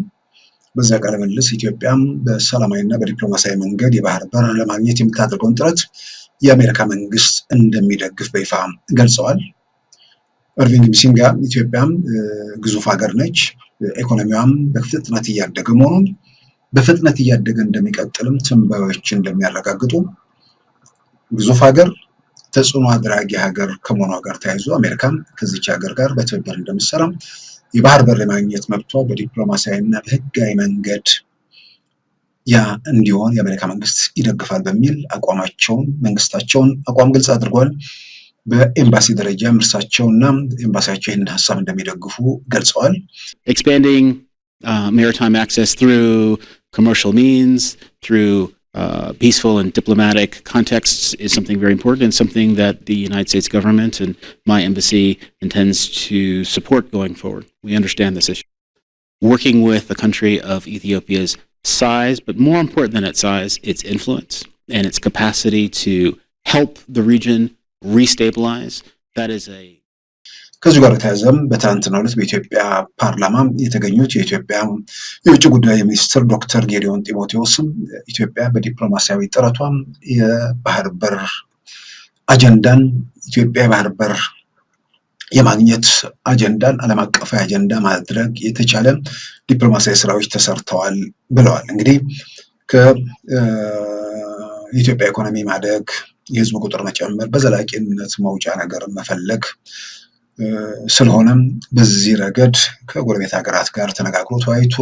በዛ ቃለ ምልልስ ኢትዮጵያም በሰላማዊና በዲፕሎማሲያዊ መንገድ የባህር በር ለማግኘት የምታደርገውን ጥረት የአሜሪካ መንግስት እንደሚደግፍ በይፋ ገልጸዋል። ኤርቪንግ መሲንጋ ኢትዮጵያም ግዙፍ ሀገር ነች፣ ኢኮኖሚዋም በፍጥነት እያደገ መሆኑን በፍጥነት እያደገ እንደሚቀጥልም ትንበያዎች እንደሚያረጋግጡ ግዙፍ ሀገር ተጽዕኖ አድራጊ ሀገር ከመሆኗ ጋር ተያይዞ አሜሪካም ከዚች ሀገር ጋር በትብብር እንደምትሰራ የባህር በር የማግኘት መብቷ በዲፕሎማሲያዊና በህጋዊ መንገድ ያ እንዲሆን የአሜሪካ መንግስት ይደግፋል በሚል መንግስታቸውን አቋም ግልጽ አድርጓል። በኤምባሲ ደረጃ እርሳቸውና ኤምባሲያቸው ይህንን ሀሳብ እንደሚደግፉ ገልጸዋል። Expanding maritime access through commercial means, through peaceful and diplomatic contexts is something very important and something that the United States government and my embassy intends to support going forward. We understand this issue. Working with a country of Ethiopia's size, but more important than its size, its influence and its capacity to help the region restabilize, that is a ከዚህ ጋር ተያዘም በትናንትናው ዕለት በኢትዮጵያ ፓርላማ የተገኙት የኢትዮጵያ የውጭ ጉዳይ ሚኒስትር ዶክተር ጌዲዮን ጢሞቴዎስም ኢትዮጵያ በዲፕሎማሲያዊ ጥረቷ የባህር በር አጀንዳን ኢትዮጵያ የባህር በር የማግኘት አጀንዳን ዓለም አቀፋዊ አጀንዳ ማድረግ የተቻለ ዲፕሎማሲያዊ ስራዎች ተሰርተዋል ብለዋል። እንግዲህ ከኢትዮጵያ ኢኮኖሚ ማደግ፣ የህዝብ ቁጥር መጨመር፣ በዘላቂነት መውጫ ነገር መፈለግ ስለሆነም በዚህ ረገድ ከጎረቤት ሀገራት ጋር ተነጋግሮ ተወያይቶ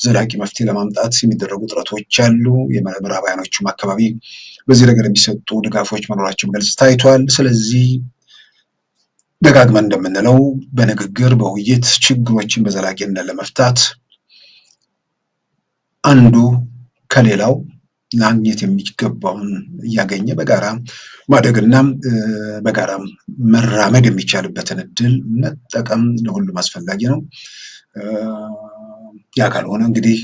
ዘላቂ መፍትሄ ለማምጣት የሚደረጉ ጥረቶች አሉ። የምዕራባውያኖቹም አካባቢ በዚህ ረገድ የሚሰጡ ድጋፎች መኖራቸው በግልጽ ታይቷል። ስለዚህ ደጋግመን እንደምንለው በንግግር በውይይት ችግሮችን በዘላቂነት ለመፍታት አንዱ ከሌላው ማግኘት የሚገባውን እያገኘ በጋራ ማደግና በጋራ መራመድ የሚቻልበትን እድል መጠቀም ለሁሉም አስፈላጊ ነው። ያ ካልሆነ እንግዲህ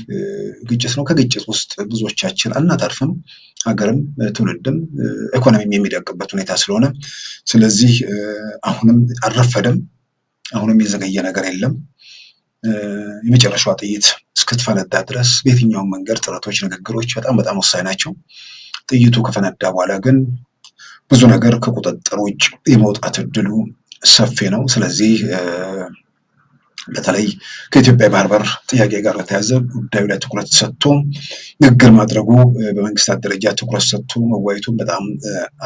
ግጭት ነው። ከግጭት ውስጥ ብዙዎቻችን አናተርፍም። ሀገርም ትውልድም ኢኮኖሚም የሚደቅበት ሁኔታ ስለሆነ ስለዚህ አሁንም አልረፈደም። አሁንም የዘገየ ነገር የለም። የመጨረሻዋ ጥይት እስክትፈነዳ ድረስ በየትኛውም መንገድ ጥረቶች፣ ንግግሮች በጣም ወሳኝ ናቸው። ጥይቱ ከፈነዳ በኋላ ግን ብዙ ነገር ከቁጥጥር ውጭ የመውጣት እድሉ ሰፊ ነው። ስለዚህ በተለይ ከኢትዮጵያ ባህር በር ጥያቄ ጋር በተያያዘ ጉዳዩ ላይ ትኩረት ሰጥቶ ንግግር ማድረጉ በመንግስታት ደረጃ ትኩረት ሰጥቶ መወያየቱ በጣም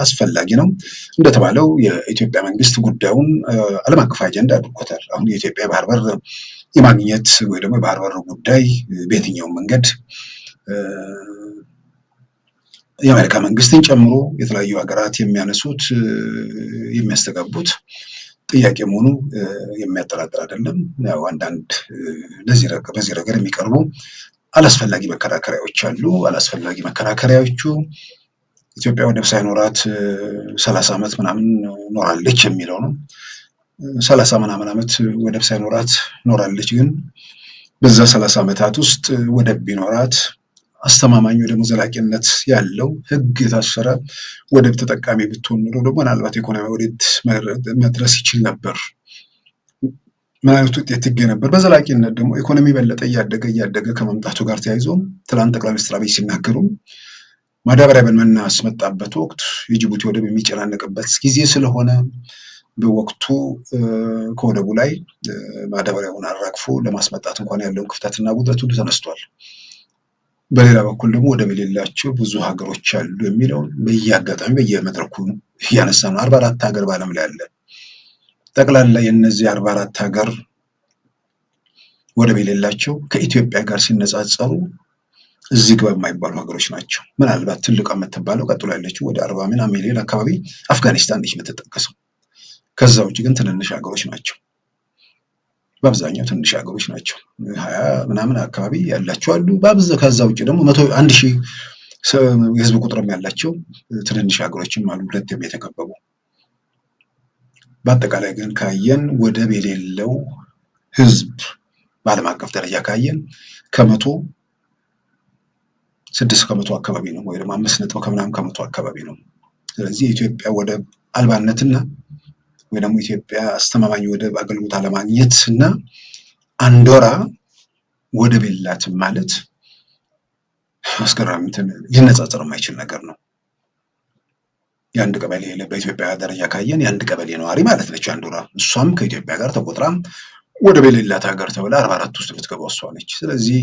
አስፈላጊ ነው። እንደተባለው የኢትዮጵያ መንግስት ጉዳዩን ዓለም አቀፍ አጀንዳ አድርጎታል። አሁን የኢትዮጵያ ባህር በር የማግኘት ወይ ደግሞ የባህር በር ጉዳይ በየትኛውም መንገድ የአሜሪካ መንግስትን ጨምሮ የተለያዩ ሀገራት የሚያነሱት የሚያስተጋቡት ጥያቄ መሆኑ የሚያጠራጥር አይደለም። ያው አንዳንድ በዚህ ረገድ የሚቀርቡ አላስፈላጊ መከራከሪያዎች አሉ። አላስፈላጊ መከራከሪያዎቹ ኢትዮጵያ ወደብ ሳይኖራት 30 ዓመት ምናምን ኖራለች የሚለው ነው። 30 ምናምን ዓመት ወደብ ሳይኖራት ኖራለች። ግን በዛ 30 ዓመታት ውስጥ ወደብ ቢኖራት አስተማማኝ ደግሞ ዘላቂነት ያለው ሕግ የታሰረ ወደብ ተጠቃሚ ብትሆን ኖሮ ደግሞ ምናልባት ኢኮኖሚ ወዴት መድረስ ይችል ነበር፣ ምን አይነት ውጤት ይገኝ ነበር። በዘላቂነት ደግሞ ኢኮኖሚ በለጠ እያደገ ከመምጣቱ ጋር ተያይዞ ትላንት ጠቅላይ ሚኒስትር አብይ ሲናገሩ ማዳበሪያ በምናስመጣበት ወቅት የጅቡቲ ወደብ የሚጨናነቅበት ጊዜ ስለሆነ በወቅቱ ከወደቡ ላይ ማዳበሪያውን አራግፎ ለማስመጣት እንኳን ያለውን ክፍተትና ጉድለት ሁሉ ተነስቷል። በሌላ በኩል ደግሞ ወደብ የሌላቸው ብዙ ሀገሮች አሉ የሚለውን በየአጋጣሚ በየመድረኩ እያነሳ ነው። 44 ሀገር በዓለም ላይ አለ። ጠቅላላ የነዚህ 44 ሀገር ወደብ የሌላቸው ከኢትዮጵያ ጋር ሲነጻጸሩ እዚህ ግባ የማይባሉ ሀገሮች ናቸው። ምናልባት ትልቋ የምትባለው ቀጥሎ ያለችው ወደ 40 ምናምን ሚሊዮን አካባቢ አፍጋኒስታን ነች የምትጠቀሰው። ከዛ ውጭ ግን ትንንሽ ሀገሮች ናቸው። በአብዛኛው ትንሽ ሀገሮች ናቸው። 20 ምናምን አካባቢ ያላቸው አሉ። ከዛ ውጭ ደግሞ 100,000 የህዝብ ቁጥርም ያላቸው ትንንሽ ሀገሮችም አሉ፣ ሁለትም የተከበቡ። በአጠቃላይ ግን ካየን ወደብ የሌለው ህዝብ በዓለም አቀፍ ደረጃ ካየን ከ6 ከመቶ አካባቢ ነው፣ ወይ ደግሞ 5 ከምናምን ከመቶ አካባቢ ነው። ስለዚህ የኢትዮጵያ ወደብ አልባነትና ወይ ደግሞ ኢትዮጵያ አስተማማኝ ወደብ አገልግሎት አለማግኘት እና አንዶራ ወደብ የላትም ማለት አስገራሚ ሊነጻጸር የማይችል ነገር ነው። የአንድ ቀበሌ በኢትዮጵያ ደረጃ ካየን የአንድ ቀበሌ ነዋሪ ማለት ነች አንዶራ። እሷም ከኢትዮጵያ ጋር ተቆጥራ ወደብ የሌላት ሀገር ተብላ 44 ውስጥ የምትገባው እሷ ነች። ስለዚህ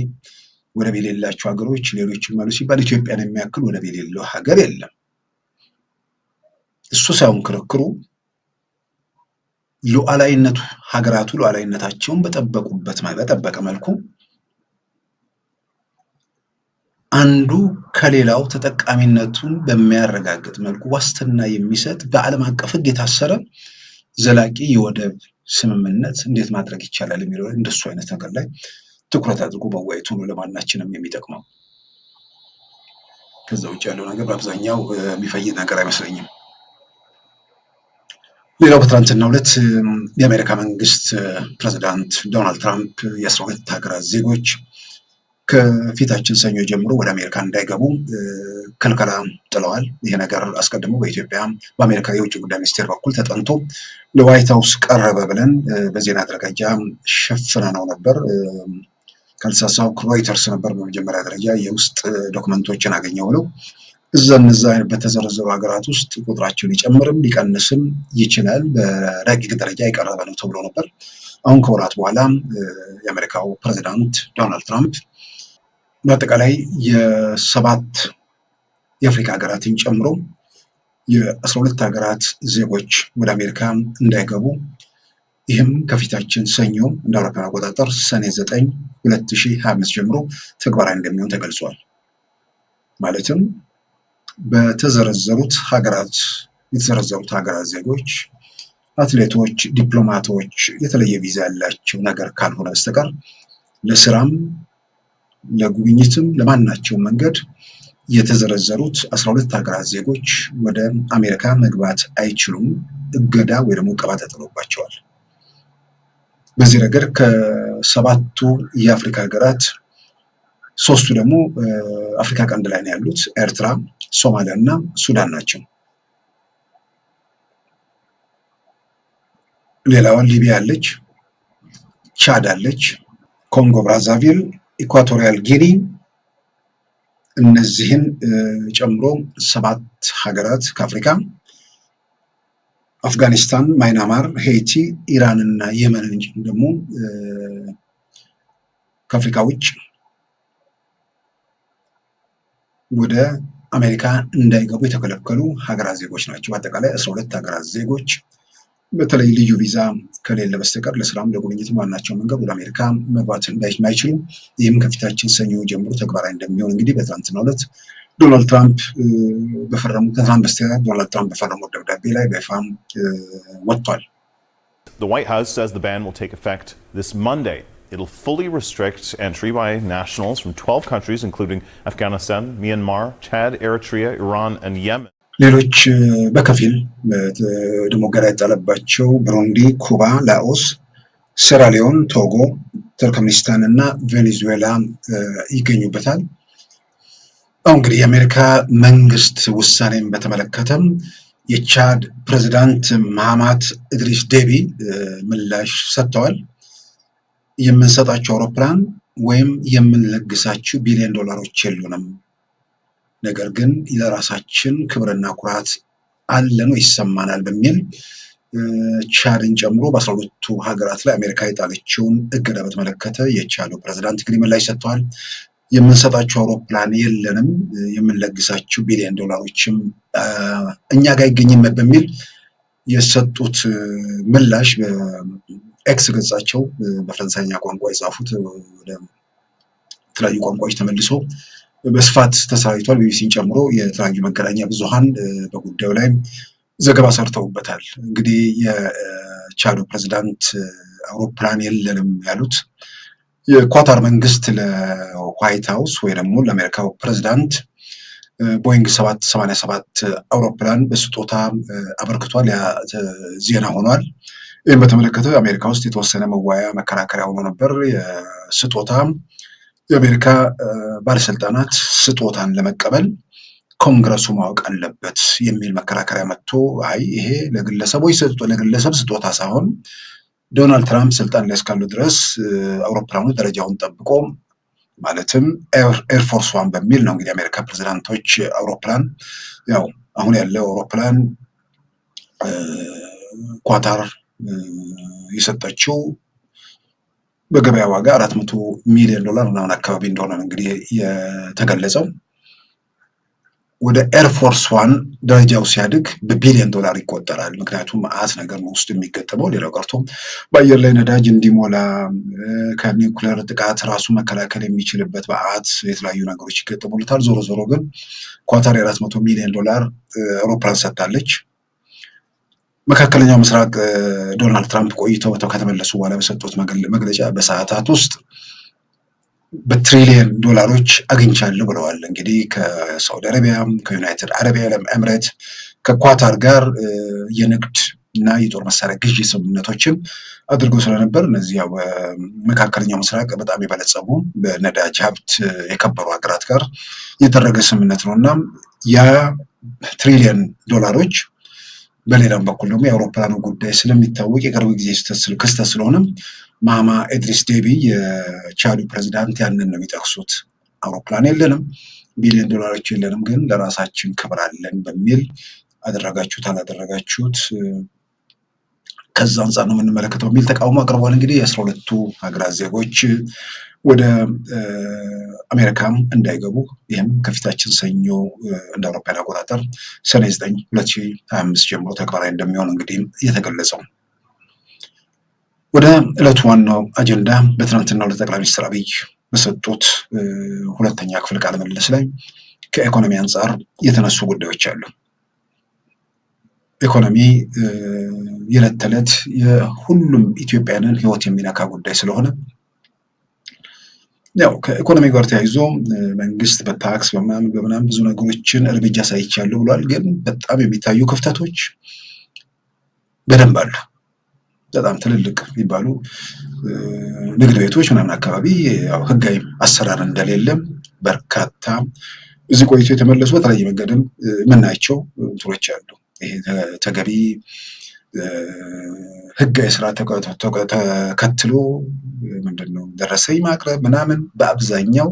ወደብ የሌላቸው ሀገሮች ሌሎችም አሉ ሲባል ኢትዮጵያን የሚያክል ወደብ የሌለው ሀገር የለም። እሱ ሳይሆን ክርክሩ ሉዓላዊነቱ ሀገራቱ ሉዓላዊነታቸውን በጠበቀ መልኩ አንዱ ከሌላው ተጠቃሚነቱን በሚያረጋግጥ መልኩ ዋስትና የሚሰጥ በዓለም አቀፍ ሕግ የታሰረ ዘላቂ የወደብ ስምምነት እንዴት ማድረግ ይቻላል የሚለው እንደሱ አይነት ነገር ላይ ትኩረት አድርጎ መወያየቱ ነው ለማናችንም የሚጠቅመው። ከዛ ውጭ ያለው ነገር በአብዛኛው የሚፈይድ ነገር አይመስለኝም። ሌላው በትናንትናው ዕለት የአሜሪካ መንግስት ፕሬዚዳንት ዶናልድ ትራምፕ የ12 ሀገራት ዜጎች ከፊታችን ሰኞ ጀምሮ ወደ አሜሪካ እንዳይገቡ ክልከላ ጥለዋል። ይሄ ነገር አስቀድሞ በኢትዮጵያ በአሜሪካ የውጭ ጉዳይ ሚኒስቴር በኩል ተጠንቶ ለዋይት ሀውስ ቀረበ ብለን በዜና ደረጃ ሸፍነነው ነበር። ካልተሳሳትኩ ሮይተርስ ነበር በመጀመሪያ ደረጃ የውስጥ ዶክመንቶችን አገኘው ብለው እነዛ በተዘረዘሩ ሀገራት ውስጥ ቁጥራቸው ሊጨምርም ሊቀንስም ይችላል፣ በረቂቅ ደረጃ የቀረበ ነው ተብሎ ነበር። አሁን ከወራት በኋላ የአሜሪካው ፕሬዚዳንት ዶናልድ ትራምፕ በአጠቃላይ የ7 የአፍሪካ ሀገራትን ጨምሮ የ12 ሀገራት ዜጎች ወደ አሜሪካ እንዳይገቡ ይህም ከፊታችን ሰኞ እንደ አውሮፓውያን አቆጣጠር ሰኔ 9 2025 ጀምሮ ተግባራዊ እንደሚሆን ተገልጿል። ማለትም የተዘረዘሩት ሀገራት ዜጎች፣ አትሌቶች፣ ዲፕሎማቶች የተለየ ቪዛ ያላቸው ነገር ካልሆነ በስተቀር ለስራም ለጉብኝትም ለማናቸውም መንገድ የተዘረዘሩት 12 ሀገራት ዜጎች ወደ አሜሪካ መግባት አይችሉም። እገዳ ወይ ደግሞ ዕቀባ ተጥሎባቸዋል። በዚህ ረገድ ከ7ቱ የአፍሪካ ሀገራት 3ቱ ደግሞ አፍሪካ ቀንድ ላይ ነው ያሉት፣ ኤርትራ፣ ሶማሊያ እና ሱዳን ናቸው። ሌላዋ ሊቢያ አለች፣ ቻድ አለች፣ ኮንጎ ብራዛቪል፣ ኢኳቶሪያል ጊኒ እነዚህን ጨምሮ 7 ሀገራት ከአፍሪካ አፍጋኒስታን፣ ማይናማር፣ ሄይቲ፣ ኢራን እና የመንን ደግሞ ከአፍሪካ ውጭ ወደ አሜሪካ እንዳይገቡ የተከለከሉ ሀገራት ዜጎች ናቸው። በአጠቃላይ 12 ሀገራት ዜጎች በተለይ ልዩ ቪዛ ከሌለ በስተቀር ለስራም ለጉብኝትም ዋናቸው መንገድ ወደ አሜሪካ መግባት እንዳይችሉ ይህም ከፊታችን ሰኞ ጀምሮ ተግባራዊ እንደሚሆን እንግዲህ በትናንትናው ዕለት ዶናልድ ትራምፕ በፈረሙት ደብዳቤ ላይ በይፋም ወጥቷል። The White House says the ban will take effect this Monday. It'll fully restrict entry by nationals from 12 countries including Afghanistan, Myanmar, Chad, Eritrea, Iran and Yemen. ሌሎች በከፊል ደግሞ እገዳ የጣለባቸው ብሩንዲ፣ ኩባ፣ ላኦስ፣ ሴራሊዮን፣ ቶጎ፣ ተርክሜኒስታን እና ቬኔዙዌላ ይገኙበታል። አሁን እንግዲህ የአሜሪካ መንግስት ውሳኔን በተመለከተም የቻድ ፕሬዝዳንት መሐማት ኢድሪስ ዴቢ ምላሽ ሰጥተዋል። የምንሰጣቸው አውሮፕላን ወይም የምንለግሳቸው ቢሊዮን ዶላሮች የሉንም፣ ነገር ግን ለራሳችን ክብርና ኩራት አለን ይሰማናል በሚል ቻድን ጨምሮ በ12ቱ ሀገራት ላይ አሜሪካ የጣለችውን እገዳ በተመለከተ የቻዱ ፕሬዝዳንት እንግዲህ ምላሽ ሰጥተዋል። የምንሰጣቸው አውሮፕላን የለንም፣ የምንለግሳቸው ቢሊዮን ዶላሮችም እኛ ጋር አይገኝም በሚል የሰጡት ምላሽ በኤክስ ገጻቸው በፈረንሳይኛ ቋንቋ የጻፉት ወደ ተለያዩ ቋንቋዎች ተመልሶ በስፋት ተሰራጭቷል። ቢቢሲን ጨምሮ የተለያዩ መገናኛ ብዙሃን በጉዳዩ ላይ ዘገባ ሰርተውበታል። እንግዲህ የቻዱ ፕሬዝዳንት አውሮፕላን የለንም ያሉት የኳታር መንግስት ለዋይት ሃውስ ወይ ደግሞ ለአሜሪካው ፕሬዝዳንት ቦይንግ 787 አውሮፕላን በስጦታ አበርክቷል። ያ ዜና ሆኗል። ይህም በተመለከተ አሜሪካ ውስጥ የተወሰነ መዋያ መከራከሪያ ሆኖ ነበር። የስጦታ የአሜሪካ ባለስልጣናት ስጦታን ለመቀበል ኮንግረሱ ማወቅ አለበት የሚል መከራከሪያ መጥቶ አይ ይሄ ለግለሰብ ስጦታ ሳይሆን ዶናልድ ትራምፕ ስልጣን ላይ እስካሉ ድረስ አውሮፕላኑ ደረጃውን ጠብቆ ማለትም ኤርፎርስ ዋን በሚል ነው እንግዲህ አሜሪካ ፕሬዝዳንቶች አውሮፕላን ያው አሁን ያለው አውሮፕላን ኳታር የሰጠችው በገበያ ዋጋ 400 ሚሊዮን ዶላር ምናምን አካባቢ እንደሆነ እንግዲህ የተገለጸው። ወደ ኤርፎርስ ዋን ደረጃው ሲያድግ በቢሊዮን ዶላር ይቆጠራል። ምክንያቱም መዓት ነገር ነው ውስጥ የሚገጠመው። ሌላው ቀርቶ በአየር ላይ ነዳጅ እንዲሞላ ከኒውክሌር ጥቃት ራሱ መከላከል የሚችልበት መዓት የተለያዩ ነገሮች ይገጠሙለታል። ዞሮ ዞሮ ግን ኳታር 400 ሚሊዮን ዶላር አውሮፕላን ሰጥታለች። መካከለኛው ምስራቅ ዶናልድ ትራምፕ ቆይተው ከተመለሱ በኋላ በሰጡት መግለጫ በሰዓታት ውስጥ በትሪሊየን ዶላሮች አግኝቻለሁ ብለዋል። እንግዲህ ከሳውዲ አረቢያ፣ ከዩናይትድ አረብ ኤምሬት፣ ከኳታር ጋር የንግድ እና የጦር መሳሪያ ግዢ ስምምነቶችን አድርገው ስለነበር እነዚህ ያው መካከለኛው ምስራቅ በጣም የበለጸጉ በነዳጅ ሀብት የከበሩ ሀገራት ጋር የተደረገ ስምምነት ነው እና ያ ትሪሊየን ዶላሮች በሌላም በኩል ደግሞ የአውሮፕላኑ ጉዳይ ስለሚታወቅ የቅርብ ጊዜ ክስተት ስለሆነ ማማ ኢድሪስ ዴቢ የቻዱ ፕሬዝዳንት ያንን ነው የሚጠቅሱት። አውሮፕላን የለንም፣ ቢሊዮን ዶላሮች የለንም፣ ግን ለራሳችን ክብር አለን በሚል አደረጋችሁት አላደረጋችሁት ከዛ አንጻር ነው የምንመለከተው የሚል ተቃውሞ አቅርቧል። እንግዲህ የ12ቱ ሀገራት ዜጎች ወደ አሜሪካም እንዳይገቡ ይህም ከፊታችን ሰኞ እንደ አውሮፓውያን አቆጣጠር ሰኔ 9 2025 ጀምሮ ተግባራዊ እንደሚሆን እንግዲህ የተገለጸው። ወደ ዕለቱ ዋናው አጀንዳ በትናንትናው ለጠቅላይ ሚኒስትር አብይ በሰጡት ሁለተኛ ክፍል ቃለ ምልልስ ላይ ከኢኮኖሚ አንጻር የተነሱ ጉዳዮች አሉ። ኢኮኖሚ የዕለት ተዕለት የሁሉም ኢትዮጵያውያንን ሕይወት የሚነካ ጉዳይ ስለሆነ ያው ከኢኮኖሚ ጋር ተያይዞ መንግስት በታክስ በምናምን ብዙ ነገሮችን እርምጃ ሳይቻለሁ ብሏል። ግን በጣም የሚታዩ ክፍተቶች በደንብ አሉ። በጣም ትልልቅ የሚባሉ ንግድ ቤቶች ምናምን አካባቢ ያው ህጋዊ አሰራር እንደሌለም በርካታ እዚህ ቆይቶ የተመለሱ በተለያየ መንገድም የምናያቸው እንትኖች አሉ። ይሄ ተገቢ ህጋዊ ስራ ተከትሎ ምንድነው ደረሰኝ ማቅረብ ምናምን በአብዛኛው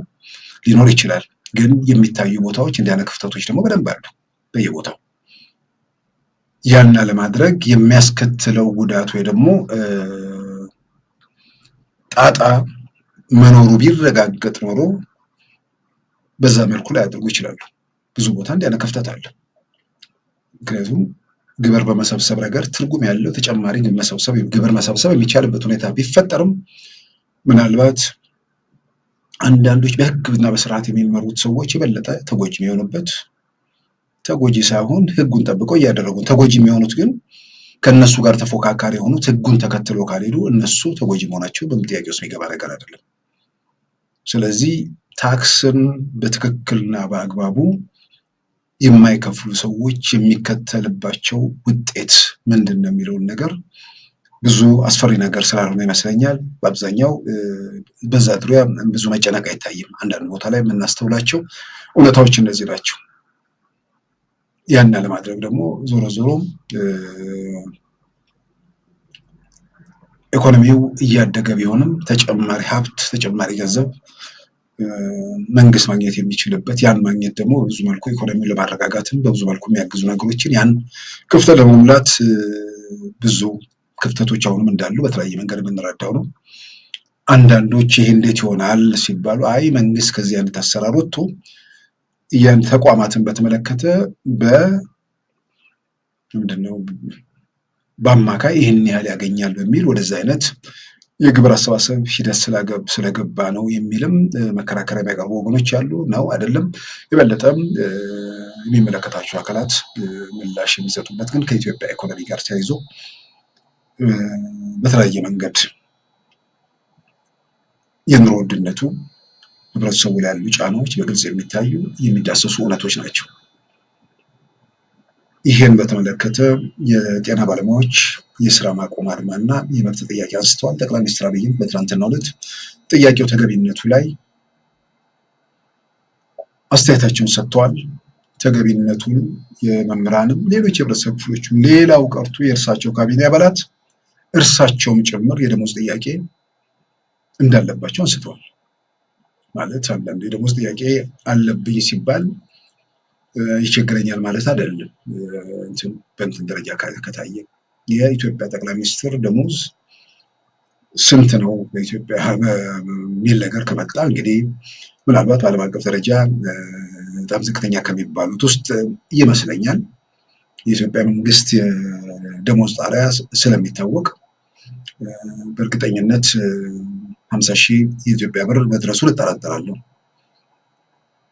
ሊኖር ይችላል። ግን የሚታዩ ቦታዎች እንዲያነ ክፍተቶች ደግሞ በደንብ አሉ በየቦታው። ያን ለማድረግ የሚያስከትለው ጉዳት ወይ ደግሞ ጣጣ መኖሩ ቢረጋገጥ ኖሮ በዛ መልኩ ላይ ያደርጉ ይችላሉ። ብዙ ቦታ እንዲያነ ክፍተት አለ። ምክንያቱም ግብር በመሰብሰብ ነገር ትርጉም ያለው ተጨማሪ ግብር መሰብሰብ የሚቻልበት ሁኔታ ቢፈጠርም ምናልባት አንዳንዶች በህግና በስርዓት የሚመሩት ሰዎች የበለጠ ተጎጂ የሚሆኑበት ተጎጂ ሳይሆን ህጉን ጠብቀው እያደረጉ ተጎጂ የሚሆኑት ግን ከነሱ ጋር ተፎካካሪ የሆኑት ህጉን ተከትሎ ካልሄዱ እነሱ ተጎጂ መሆናቸው በምን ጥያቄ ውስጥ የሚገባ ነገር አይደለም። ስለዚህ ታክስን በትክክልና በአግባቡ የማይከፍሉ ሰዎች የሚከተልባቸው ውጤት ምንድነው የሚለውን ነገር ብዙ አስፈሪ ነገር ስላልሆነ ይመስለኛል በአብዛኛው በዛ ዙሪያ ብዙ መጨነቅ አይታይም። አንዳንድ ቦታ ላይ የምናስተውላቸው እውነታዎች እነዚህ ናቸው። ያን ለማድረግ ደግሞ ዞሮ ዞሮ ኢኮኖሚው እያደገ ቢሆንም ተጨማሪ ሀብት ተጨማሪ ገንዘብ መንግስት ማግኘት የሚችልበት ያን ማግኘት ደግሞ በብዙ መልኩ ኢኮኖሚውን ለማረጋጋትም በብዙ መልኩ የሚያግዙ ነገሮችን ያን ክፍተት ለመሙላት ብዙ ክፍተቶች አሁንም እንዳሉ በተለያየ መንገድ የምንረዳው ነው። አንዳንዶች ይሄ እንዴት ይሆናል ሲባሉ አይ መንግስት ከዚህ አይነት አሰራር ወጥቶ ያን ተቋማትን በተመለከተ ምንድነው በአማካይ ይህን ያህል ያገኛል በሚል ወደዛ አይነት የግብር አሰባሰብ ሂደት ስለገባ ነው የሚልም መከራከሪያ የሚያቀርቡ ወገኖች አሉ። ነው አይደለም የበለጠም የሚመለከታቸው አካላት ምላሽ የሚሰጡበት ግን ከኢትዮጵያ ኢኮኖሚ ጋር ተያይዞ በተለያየ መንገድ የኑሮ ውድነቱ ህብረተሰቡ ላይ ያሉ ጫናዎች በግልጽ የሚታዩ የሚዳሰሱ እውነቶች ናቸው። ይሄን በተመለከተ የጤና ባለሙያዎች የስራ ማቆም አድማና የመብት ጥያቄ አንስተዋል። ጠቅላይ ሚኒስትር አብይም በትናንትናው ዕለት ጥያቄው ተገቢነቱ ላይ አስተያየታቸውን ሰጥተዋል። ተገቢነቱን የመምህራንም ሌሎች የህብረተሰብ ክፍሎችም ሌላው ቀርቶ የእርሳቸው ካቢኔ አባላት እርሳቸውም ጭምር የደሞዝ ጥያቄ እንዳለባቸው አንስተዋል። ማለት አንዳንድ የደሞዝ ጥያቄ አለብኝ ሲባል ይቸግረኛል ማለት አይደለም። በእንትን ደረጃ ከታየ የኢትዮጵያ ጠቅላይ ሚኒስትር ደሞዝ ስንት ነው በኢትዮጵያ የሚል ነገር ከመጣ እንግዲህ ምናልባት በዓለም አቀፍ ደረጃ በጣም ዝቅተኛ ከሚባሉት ውስጥ ይመስለኛል። የኢትዮጵያ መንግስት የደሞዝ ጣሪያ ስለሚታወቅ በእርግጠኝነት 50,000 የኢትዮጵያ ብር መድረሱን እጠራጠራለሁ።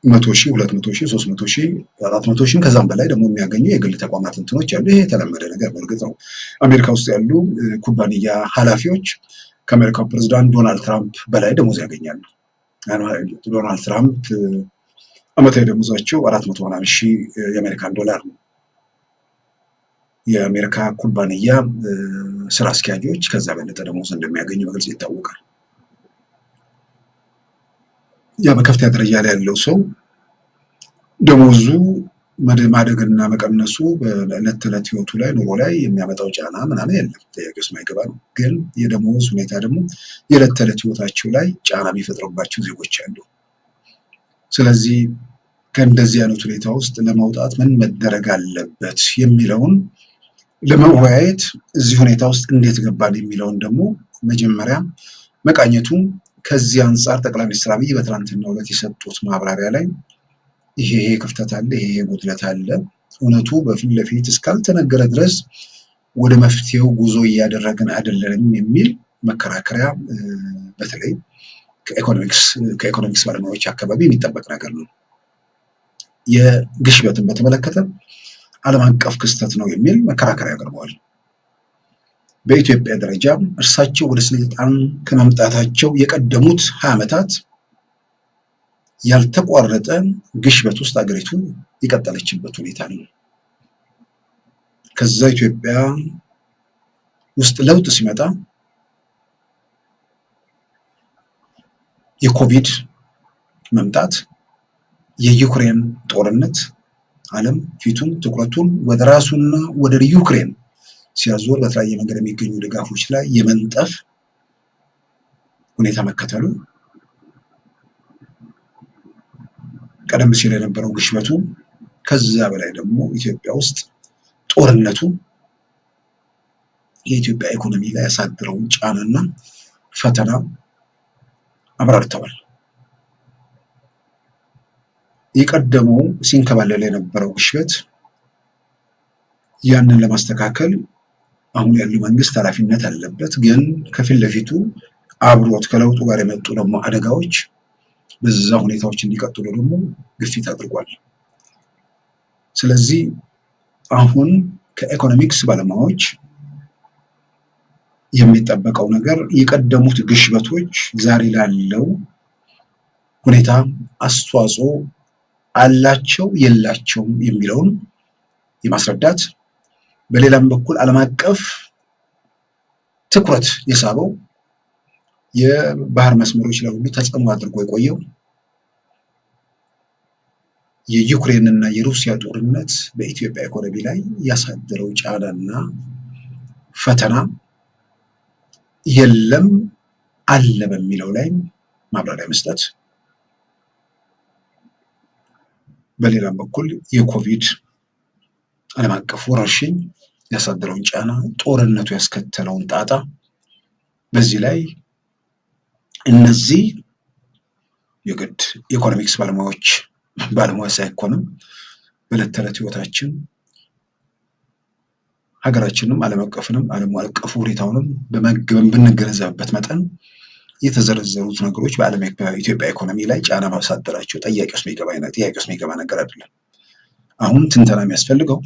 100,000 200,000 300,000 400,000 ከዛም በላይ ደግሞ የሚያገኙ የግል ተቋማት እንትኖች አሉ። ይሄ የተለመደ ነገር በእርግጥ ነው። አሜሪካ ውስጥ ያሉ ኩባንያ ኃላፊዎች ከአሜሪካው ፕሬዝዳንት ዶናልድ ትራምፕ በላይ ደሞዝ ያገኛሉ። ዶናልድ ትራምፕ ዓመታዊ ደሞዛቸው 400,000 የአሜሪካን ዶላር ነው። የአሜሪካ ኩባንያ ስራ አስኪያጆች ከዛ በለጠ ደሞዝ እንደሚያገኙ በግልጽ ይታወቃል። ያ በከፍተኛ ደረጃ ላይ ያለው ሰው ደሞዙ ማደግና መቀነሱ በዕለት ተዕለት ህይወቱ ላይ ኑሮ ላይ የሚያመጣው ጫና ምናምን የለም፣ ጥያቄ ውስጥ የማይገባ ነው። ግን የደሞዝ ሁኔታ ደግሞ የዕለት ተዕለት ህይወታቸው ላይ ጫና የሚፈጥርባቸው ዜጎች አሉ። ስለዚህ ከእንደዚህ አይነት ሁኔታ ውስጥ ለመውጣት ምን መደረግ አለበት የሚለውን ለመወያየት እዚህ ሁኔታ ውስጥ እንዴት ገባን የሚለውን ደግሞ መጀመሪያ መቃኘቱ ከዚህ አንጻር ጠቅላይ ሚኒስትር አብይ በትናንትናው ዕለት የሰጡት ማብራሪያ ላይ ይሄ ክፍተት አለ፣ ይሄ ጉድለት አለ፣ እውነቱ በፊት ለፊት እስካልተነገረ ድረስ ወደ መፍትሄው ጉዞ እያደረግን አይደለንም የሚል መከራከሪያ በተለይ ከኢኮኖሚክስ ባለሙያዎች አካባቢ የሚጠበቅ ነገር ነው። የግሽበትን በተመለከተ ዓለም አቀፍ ክስተት ነው የሚል መከራከሪያ አቅርበዋል። በኢትዮጵያ ደረጃ እርሳቸው ወደ ስልጣን ከመምጣታቸው የቀደሙት 20 ዓመታት ያልተቋረጠ ግሽበት ውስጥ አገሪቱ የቀጠለችበት ሁኔታ ነው። ከዛ ኢትዮጵያ ውስጥ ለውጥ ሲመጣ የኮቪድ መምጣት፣ የዩክሬን ጦርነት ዓለም ፊቱን ትኩረቱን ወደ ራሱና ወደ ዩክሬን ሲያዞር በተለያየ መንገድ የሚገኙ ድጋፎች ላይ የመንጠፍ ሁኔታ መከተሉ፣ ቀደም ሲል የነበረው ግሽበቱ፣ ከዛ በላይ ደግሞ ኢትዮጵያ ውስጥ ጦርነቱ የኢትዮጵያ ኢኮኖሚ ላይ ያሳደረውን ጫናና ፈተና አብራርተዋል። የቀደመው ሲንከባለል የነበረው ግሽበት ያንን ለማስተካከል አሁን ያለው መንግስት ኃላፊነት አለበት። ግን ከፊት ለፊቱ አብሮት ከለውጡ ጋር የመጡ ደግሞ አደጋዎች በዛ ሁኔታዎች እንዲቀጥሉ ደግሞ ግፊት አድርጓል። ስለዚህ አሁን ከኢኮኖሚክስ ባለሙያዎች የሚጠበቀው ነገር የቀደሙት ግሽበቶች ዛሬ ላለው ሁኔታ አስተዋጽኦ አላቸው የላቸውም የሚለውን የማስረዳት፣ በሌላም በኩል ዓለም አቀፍ ትኩረት የሳበው የባህር መስመሮች ላይ ሁሉ ተጽዕኖ አድርጎ የቆየው የዩክሬንና የሩሲያ ጦርነት በኢትዮጵያ ኢኮኖሚ ላይ ያሳደረው ጫናና ፈተና የለም አለ በሚለው ላይ ማብራሪያ መስጠት፣ በሌላም በኩል የኮቪድ ዓለም አቀፍ ወረርሽኝ ያሳደረውን ጫና፣ ጦርነቱ ያስከተለውን ጣጣ፣ በዚህ ላይ እነዚህ የግድ ኢኮኖሚክስ ባለሙያ ሳይኮንም በዕለት ተዕለት ህይወታችን ሀገራችንም ዓለም አቀፍንም ዓለም አቀፍ ሁኔታውንም በምንገነዘብበት መጠን የተዘረዘሩት ነገሮች በኢትዮጵያ ኢኮኖሚ ላይ ጫና ማሳደራቸው ጥያቄ ውስጥ የሚገባ ነገር አይደለም። አሁን ትንተና የሚያስፈልገው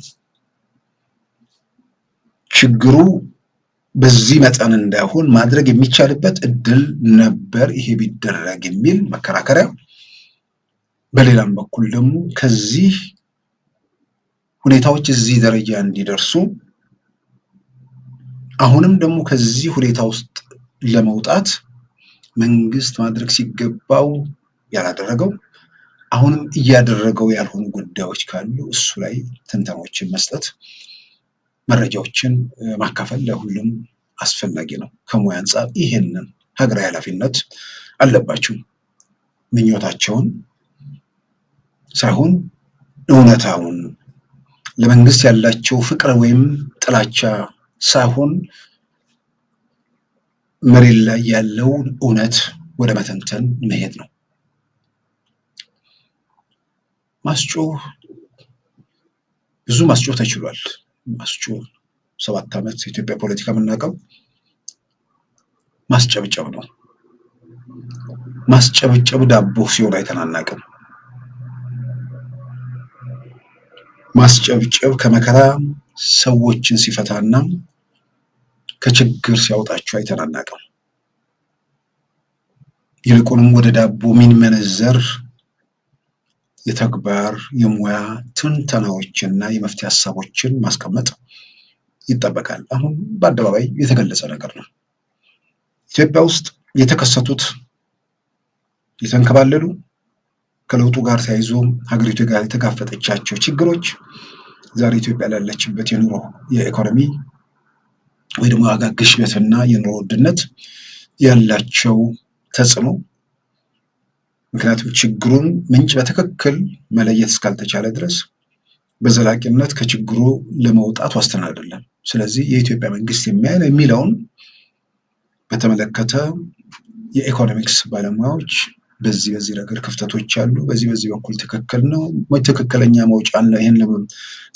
ችግሩ በዚህ መጠን እንዳይሆን ማድረግ የሚቻልበት እድል ነበር፣ ይሄ ቢደረግ የሚል መከራከሪያ፣ በሌላም በኩል ደግሞ ከዚህ ሁኔታዎች እዚህ ደረጃ እንዲደርሱ አሁንም ደግሞ ከዚህ ሁኔታ ውስጥ ለመውጣት መንግስት ማድረግ ሲገባው ያላደረገው አሁንም እያደረገው ያልሆኑ ጉዳዮች ካሉ እሱ ላይ ትንተናዎችን መስጠት፣ መረጃዎችን ማካፈል ለሁሉም አስፈላጊ ነው። ከሙያ አንጻር ይሄንን ሀገራዊ ኃላፊነት አለባቸው። ምኞታቸውን ሳይሆን እውነታውን፣ ለመንግስት ያላቸው ፍቅር ወይም ጥላቻ ሳይሆን መሬት ላይ ያለውን እውነት ወደ መተንተን መሄድ ነው። ማስጮህ ብዙ ማስጮህ ተችሏል። ማስጮህ 7 ዓመት የኢትዮጵያ ፖለቲካ የምናውቀው ማስጨብጨብ ነው። ማስጨብጨብ ዳቦ ሲሆን አይተናናቅም። ማስጨብጨብ ከመከራ ሰዎችን ሲፈታና ከችግር ሲያወጣቸው አይተናናቅም። ይልቁንም ወደ ዳቦ የሚመነዘር የተግባር የሙያ ትንተናዎችና የመፍትሄ ሀሳቦችን ማስቀመጥ ይጠበቃል። አሁን በአደባባይ የተገለጸ ነገር ነው። ኢትዮጵያ ውስጥ የተከሰቱት የተንከባለሉ ከለውጡ ጋር ተያይዞ ሀገሪቱ ጋር የተጋፈጠቻቸው ችግሮች ዛሬ ኢትዮጵያ ላለችበት የኑሮ የኢኮኖሚ ወይ ደግሞ ዋጋ ግሽበትና የኑሮ ውድነት ያላቸው ተጽዕኖ፣ ምክንያቱም ችግሩን ምንጭ በትክክል መለየት እስካልተቻለ ድረስ በዘላቂነት ከችግሩ ለመውጣት ዋስትና አይደለም። ስለዚህ የኢትዮጵያ መንግስት የሚለውን በተመለከተ የኢኮኖሚክስ ባለሙያዎች በዚህ ረገድ ክፍተቶች አሉ፣ በዚህ በኩል ትክክል ነው፣ ትክክለኛ መውጫ አለ፣ ይሄን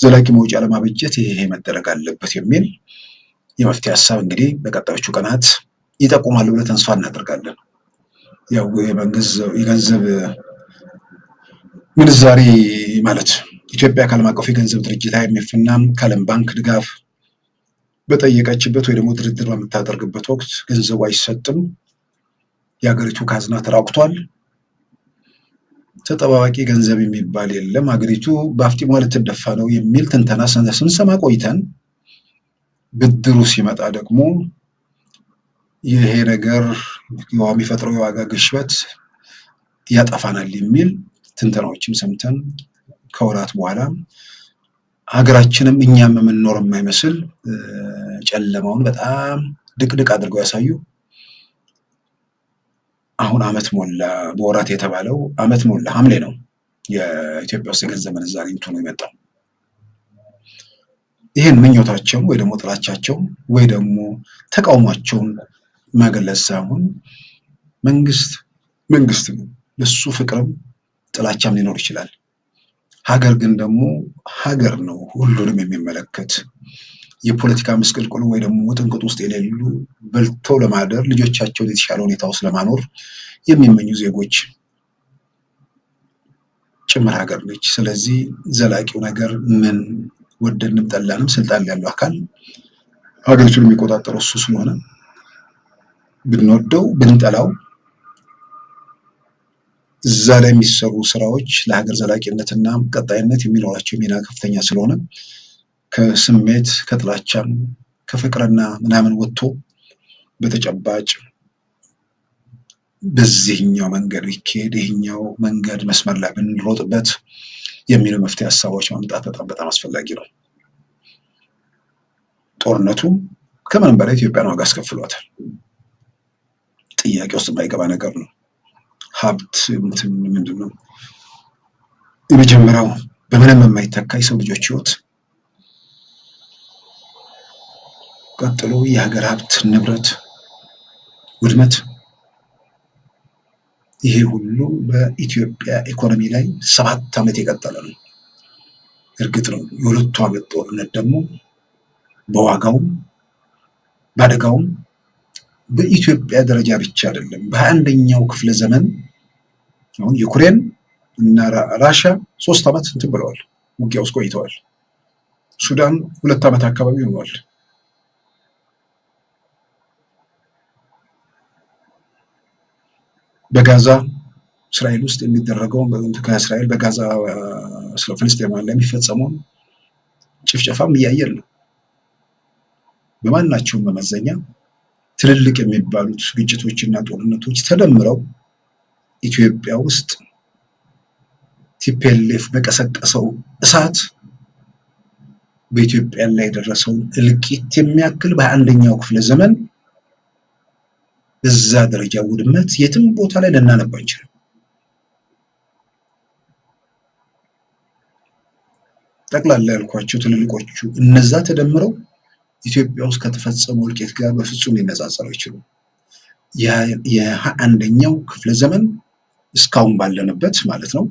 ዘላቂ መውጫ ለማበጀት ይሄ መደረግ አለበት የሚል የመፍትሄ ሀሳብ እንግዲህ በቀጣዮቹ ቀናት ይጠቁማሉ ብለን ተስፋ እናደርጋለን። ያው የገንዘብ ምንዛሪ ማለት ኢትዮጵያ ከዓለም አቀፉ የገንዘብ ድርጅት IMF እና ከዓለም ባንክ ድጋፍ በጠየቀችበት ወይ ደግሞ ድርድር በምታደርግበት ወቅት ገንዘቡ አይሰጥም፣ የሀገሪቱ ካዝና ተራቁቷል፣ ተጠባባቂ ገንዘብ የሚባል የለም፣ ሀገሪቱ በአፍጢሟ ልትደፋ ነው የሚል ትንተና ስንሰማ ቆይተን ብድሩ ሲመጣ ደግሞ ይሄ ነገር የሚፈጥረው የዋጋ ግሽበት ያጠፋናል የሚል ትንተናዎችም ሰምተን ከወራት በኋላ ሀገራችንም እኛም የምንኖር የማይመስል ጨለማውን በጣም ድቅድቅ አድርገው ያሳዩ። አሁን አመት ሞላ፣ በወራት የተባለው አመት ሞላ፣ ሐምሌ ነው የኢትዮጵያ ውስጥ የገንዘብ ምንዛሪ እንትኑ የመጣው። ይህን ምኞታቸው ወይ ደግሞ ጥላቻቸው ወይ ደግሞ ተቃውሟቸውን መገለጽ ሳይሆን መንግስት ነው፣ ለሱ ፍቅርም ጥላቻም ሊኖር ይችላል። ሀገር ግን ደግሞ ሀገር ነው፣ ሁሉንም የሚመለከት የፖለቲካ ምስቅልቅሉ ወይ ደግሞ ውጥንቅጥ ውስጥ የሌሉ በልቶ ለማደር ልጆቻቸውን የተሻለ ሁኔታ ውስጥ ለማኖር የሚመኙ ዜጎች ጭምር ሀገር ነች። ስለዚህ ዘላቂው ነገር ምን ወደድንም ጠላንም ስልጣን ላይ ያለው አካል ሀገሪቱን የሚቆጣጠረው እሱ ስለሆነ ብንወደው ብንጠላው እዛ ላይ የሚሰሩ ስራዎች ለሀገር ዘላቂነትና ቀጣይነት የሚኖራቸው ሚና ከፍተኛ ስለሆነ ከስሜት ከጥላቻም ከፍቅርና ምናምን ወጥቶ በተጨባጭ በዚህኛው መንገድ ቢካሄድ ይህኛው መንገድ መስመር ላይ ብንሮጥበት የሚሉ መፍትሄ ሀሳቦች ማምጣት በጣም አስፈላጊ ነው። ጦርነቱ ከምንም በላይ ኢትዮጵያን ዋጋ አስከፍሏታል። ጥያቄ ውስጥ የማይገባ ነገር ነው። ሀብት ምንድነው? የመጀመሪያው በምንም የማይተካ የሰው ልጆች ህይወት፣ ቀጥሎ የሀገር ሀብት ንብረት ውድመት፣ ይሄ ሁሉ በኢትዮጵያ ኢኮኖሚ ላይ 7 ዓመት የቀጠለ ነው። እርግጥ ነው የሁለቱ ዓመት ጦርነት ደግሞ በዋጋውም በአደጋውም በኢትዮጵያ ደረጃ ብቻ አይደለም። በ21ኛው ክፍለ ዘመን አሁን ዩክሬን እና ራሽያ 3 ዓመት እንትን ብለዋል፣ ውጊያ ውስጥ ቆይተዋል። ሱዳን 2 ዓመት አካባቢ ሆኗል። በጋዛ እስራኤል ውስጥ የሚደረገውን ከእስራኤል በጋዛ ስለ ፍልስጤማውያን ላይ የሚፈጸመውን ጭፍጨፋም እያየን ነው። በማናቸውም መመዘኛ ትልልቅ የሚባሉት ግጭቶችና ጦርነቶች ተደምረው ኢትዮጵያ ውስጥ ቲፒኤልኤፍ በቀሰቀሰው እሳት በኢትዮጵያ ላይ የደረሰውን እልቂት የሚያክል በ21ኛው ክፍለ ዘመን እዛ ደረጃ ውድመት የትም ቦታ ላይ ልናነባ እንችላለን። ጠቅላላ ያልኳቸው ትልልቆቹ እነዛ ተደምረው ኢትዮጵያ ውስጥ ከተፈጸመው እልቂት ጋር በፍጹም ሊነጻጸሩ አይችሉም። የ21ኛው ክፍለ ዘመን እስካሁን ባለንበት ማለት ነው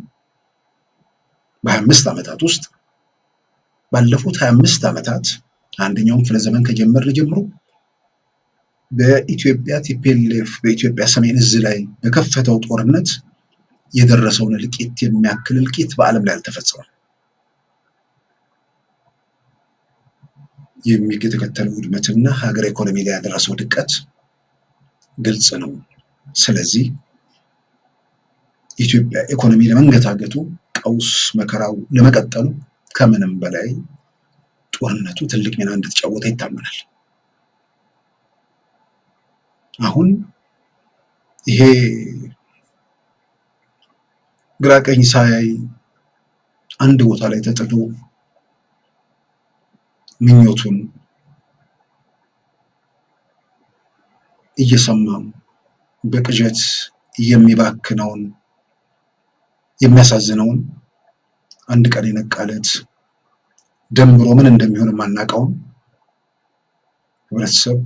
በ25 ዓመታት ውስጥ ባለፉት 25 ዓመታት አንደኛውን ክፍለ ዘመን ከጀመርን ጀምሮ በኢትዮጵያ ቲፒኤልኤፍ በኢትዮጵያ ሰሜን እዝ ላይ በከፈተው ጦርነት የደረሰውን እልቂት የሚያክል እልቂት በዓለም ላይ አልተፈጸመም። የተከተለው ውድመትና ሀገር ኢኮኖሚ ላይ ያደረሰው ድቀት ግልጽ ነው። ስለዚህ ኢትዮጵያ ኢኮኖሚ ለመንገታገቱ፣ ቀውስ መከራው ለመቀጠሉ ከምንም በላይ ጦርነቱ ትልቅ ሚና እንደተጫወተ ይታመናል። አሁን ይሄ ግራ ቀኝ ሳያይ አንድ ቦታ ላይ ተጥዶ ምኞቱን እየሰማም በቅዠት የሚባክነውን የሚያሳዝነውን አንድ ቀን የነቃለት ደምሮ ምን እንደሚሆን የማናውቀውን ህብረተሰብ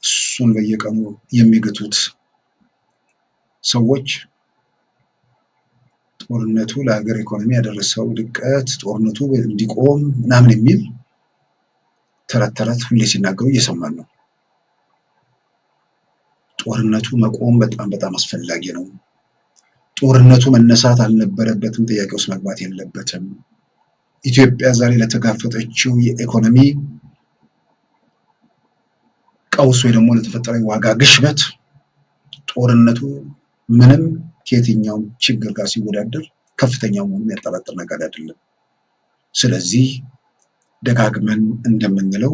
እሱን በየቀኑ የሚገቱት ሰዎች ጦርነቱ ለሀገር ኢኮኖሚ ያደረሰው ድቀት ጦርነቱ እንዲቆም ምናምን የሚል ተረት ሁሌ ሲናገሩ እየሰማን ነው። ጦርነቱ መቆም በጣም አስፈላጊ ነው። ጦርነቱ መነሳት አልነበረበትም፣ ጥያቄ ውስጥ መግባት የለበትም። ኢትዮጵያ ዛሬ ለተጋፈጠችው የኢኮኖሚ ቀውስ ወይ ደግሞ ለተፈጠረው የዋጋ ግሽበት ጦርነቱ ምንም ከየትኛውም ችግር ጋር ሲወዳደር ከፍተኛው መሆኑን የሚያጠራጥር ነገር አይደለም። ስለዚህ ደጋግመን እንደምንለው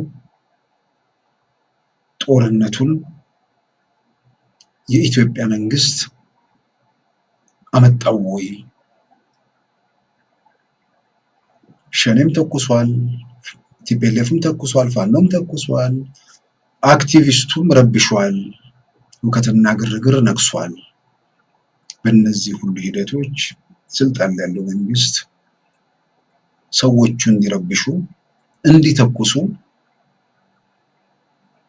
ጦርነቱን የኢትዮጵያ መንግስት አመጣው ወይ? ሸኔም ተኩሷል፣ ቲፒኤልኤፍም ተኩሷል፣ ፋኖም ተኩሷል፣ አክቲቪስቱም ረብሿል፣ ሁከትና ግርግር ነግሷል። በእነዚህ ሁሉ ሂደቶች ስልጣን ላይ ያለው መንግስት ሰዎቹ እንዲረብሹ እንዲተኩሱ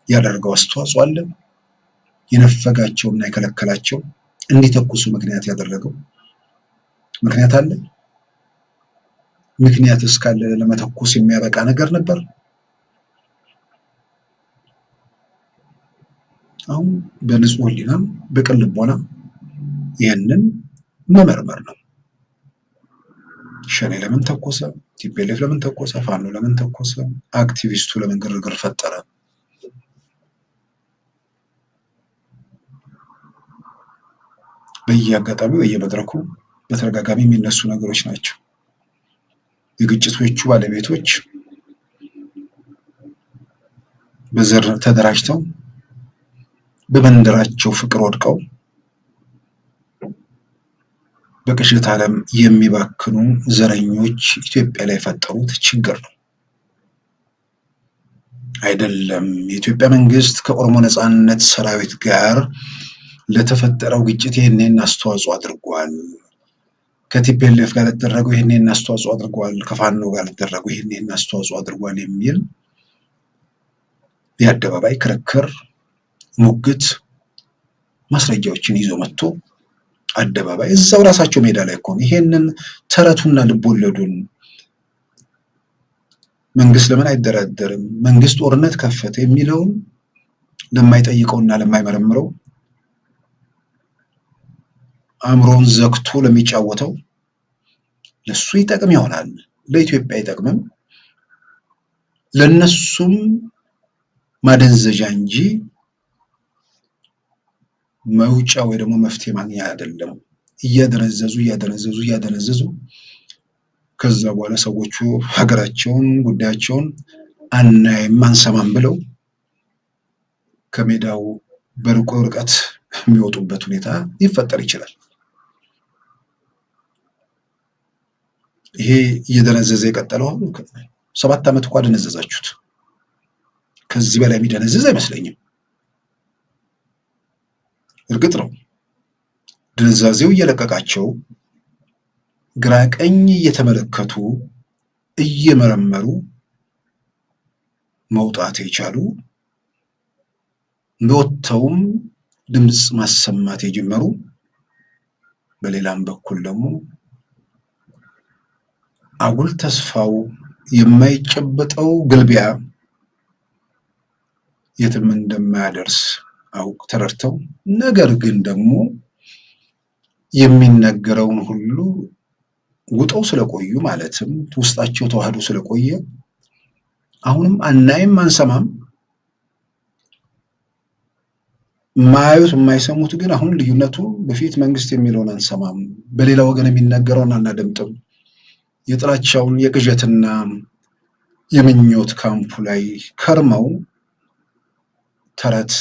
ያደረገው አስተዋጽኦ አለ? የነፈጋቸውና የከለከላቸው እንዲተኩሱ ምክንያት ያደረገው ምክንያት አለ? ምክንያት እስካለ ለመተኮስ የሚያበቃ ነገር ነበር? አሁን በንጹህ ሕሊና በቅን ልቦና ይህንን መመርመር ነው። ሸኔ ለምን ተኮሰ? ቲፒኤልኤፍ ለምን ተኮሰ? ፋኖ ለምን ተኮሰ? አክቲቪስቱ ለምን ግርግር ፈጠረ? በየአጋጣሚው በየመድረኩ በተደጋጋሚ የሚነሱ ነገሮች ናቸው። የግጭቶቹ ባለቤቶች በዘር ተደራጅተው በመንደራቸው ፍቅር ወድቀው በቅዠት ዓለም የሚባክኑ ዘረኞች ኢትዮጵያ ላይ የፈጠሩት ችግር ነው። አይደለም የኢትዮጵያ መንግስት ከኦሮሞ ነጻነት ሰራዊት ጋር ለተፈጠረው ግጭት ይህንን አስተዋጽኦ አድርጓል፣ ከቲፒኤልኤፍ ጋር ለተደረገው ይህንን አስተዋጽኦ አድርጓል፣ ከፋኖ ጋር ለተደረገው ይህንን አስተዋጽኦ አድርጓል የሚል የአደባባይ ክርክር፣ ሙግት፣ ማስረጃዎችን ይዞ መጥቶ አደባባይ እዛው ራሳቸው ሜዳ ላይ እኮ ነው ይሄንን ተረቱና ልቦለዱን መንግስት ለምን አይደራደርም፣ መንግስት ጦርነት ከፈተ የሚለውን ለማይጠይቀውና ለማይመረምረው አእምሮን ዘግቶ ለሚጫወተው ለሱ ይጠቅም ይሆናል፣ ለኢትዮጵያ አይጠቅምም፣ ለነሱም ማደንዘዣ እንጂ መውጫ ወይ ደግሞ መፍትሄ ማግኛ አይደለም። እያደነዘዙ ከዛ በኋላ ሰዎቹ ሀገራቸውን ጉዳያቸውን አናይም አንሰማም ብለው ከሜዳው በርቆ ርቀት የሚወጡበት ሁኔታ ሊፈጠር ይችላል። ይሄ እየደነዘዘ የቀጠለው 7 ዓመት እንኳን ደነዘዛችሁት። ከዚህ በላይ የሚደነዝዝ አይመስለኝም። እርግጥ ነው ድንዛዜው እየለቀቃቸው ግራ ቀኝ እየተመለከቱ እየመረመሩ መውጣት የቻሉ ወጥተውም ድምፅ ማሰማት የጀመሩ፣ በሌላም በኩል ደግሞ አጉል ተስፋው የማይጨበጠው ግልቢያ የትም እንደማያደርስ ተረድተው ነገር ግን ደግሞ የሚነገረውን ሁሉ ውጠው ስለቆዩ ማለትም ውስጣቸው ተዋህዶ ስለቆየ አሁንም አናይም አንሰማም፣ ማያዩት የማይሰሙት ግን አሁን ልዩነቱ በፊት መንግስት የሚለውን አንሰማም፣ በሌላ ወገን የሚነገረውን አናደምጥም፣ የጥላቻውን የቅዠትና የምኞት ካምፑ ላይ ከርመው ተረት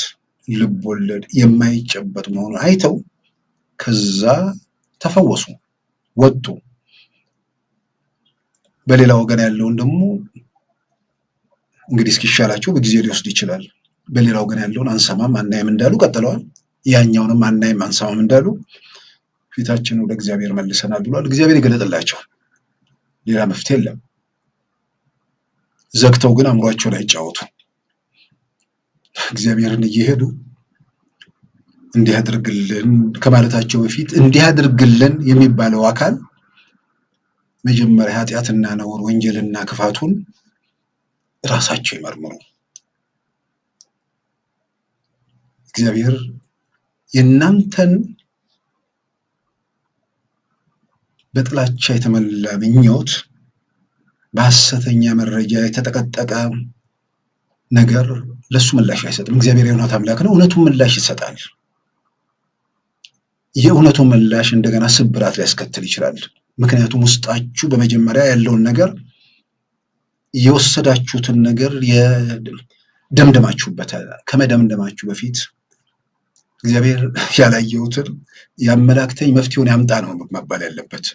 ልብ ወለድ የማይጨበጥ መሆኑን አይተው ከዛ ተፈወሱ፣ ወጡ። በሌላ ወገን ያለውን ደግሞ እንግዲህ እስኪሻላቸው በጊዜ ሊወስድ ይችላል። በሌላ ወገን ያለውን አንሰማም አናይም እንዳሉ ቀጥለዋል። ያኛውንም አናይም አንሰማም እንዳሉ ፊታችን ወደ እግዚአብሔር መልሰናል ብሏል። እግዚአብሔር ይገለጥላቸው። ሌላ መፍትሄ የለም። ዘግተው ግን አእምሯቸውን አይጫወቱ። እግዚአብሔርን እየሄዱ እንዲህ አድርግልን ከማለታቸው በፊት እንዲህ አድርግልን የሚባለው አካል መጀመሪያ ኃጢአትና ነውር ወንጀልና ክፋቱን ራሳቸው ይመርምሩ። እግዚአብሔር የእናንተን በጥላቻ የተመላ ምኞት በሐሰተኛ መረጃ የተጠቀጠቀ ነገር ለሱ ምላሽ አይሰጥም። እግዚአብሔር የእውነት አምላክ ነው። እውነቱን ምላሽ ይሰጣል። የእውነቱ ምላሽ እንደገና ስብራት ሊያስከትል ይችላል። ምክንያቱም ውስጣችሁ በመጀመሪያ ያለውን ነገር የወሰዳችሁትን ነገር ደምደማችሁበታል። ከመደምደማችሁ በፊት እግዚአብሔር ያላየሁትን ያመላክተኝ መፍትሄውን ያምጣ ነው መባል ያለበት።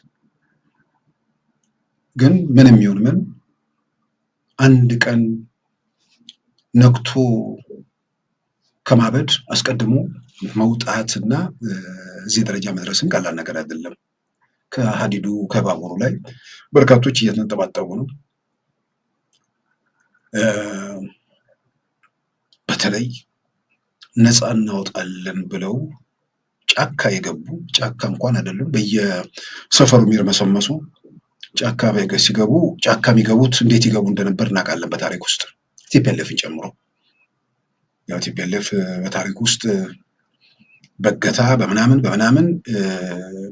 ግን ምንም ይሁን ምን አንድ ቀን ነቅቶ ከማበድ አስቀድሞ መውጣትና እዚህ ደረጃ መድረስን ቀላል ነገር አይደለም። ከሀዲዱ ከባቡሩ ላይ በርካቶች እየተንጠባጠቡ ነው። በተለይ ነፃ እናወጣለን ብለው ጫካ የገቡ ጫካ እንኳን አይደለም በየሰፈሩ የሚርመሰመሱ ጫካ ሲገቡ ጫካ የሚገቡት እንዴት ይገቡ እንደነበር እናውቃለን በታሪክ ውስጥ ቲፒኤልኤፍን ጨምሮ። ያው ቲፒኤልኤፍ በታሪክ ውስጥ በገታ በምናምን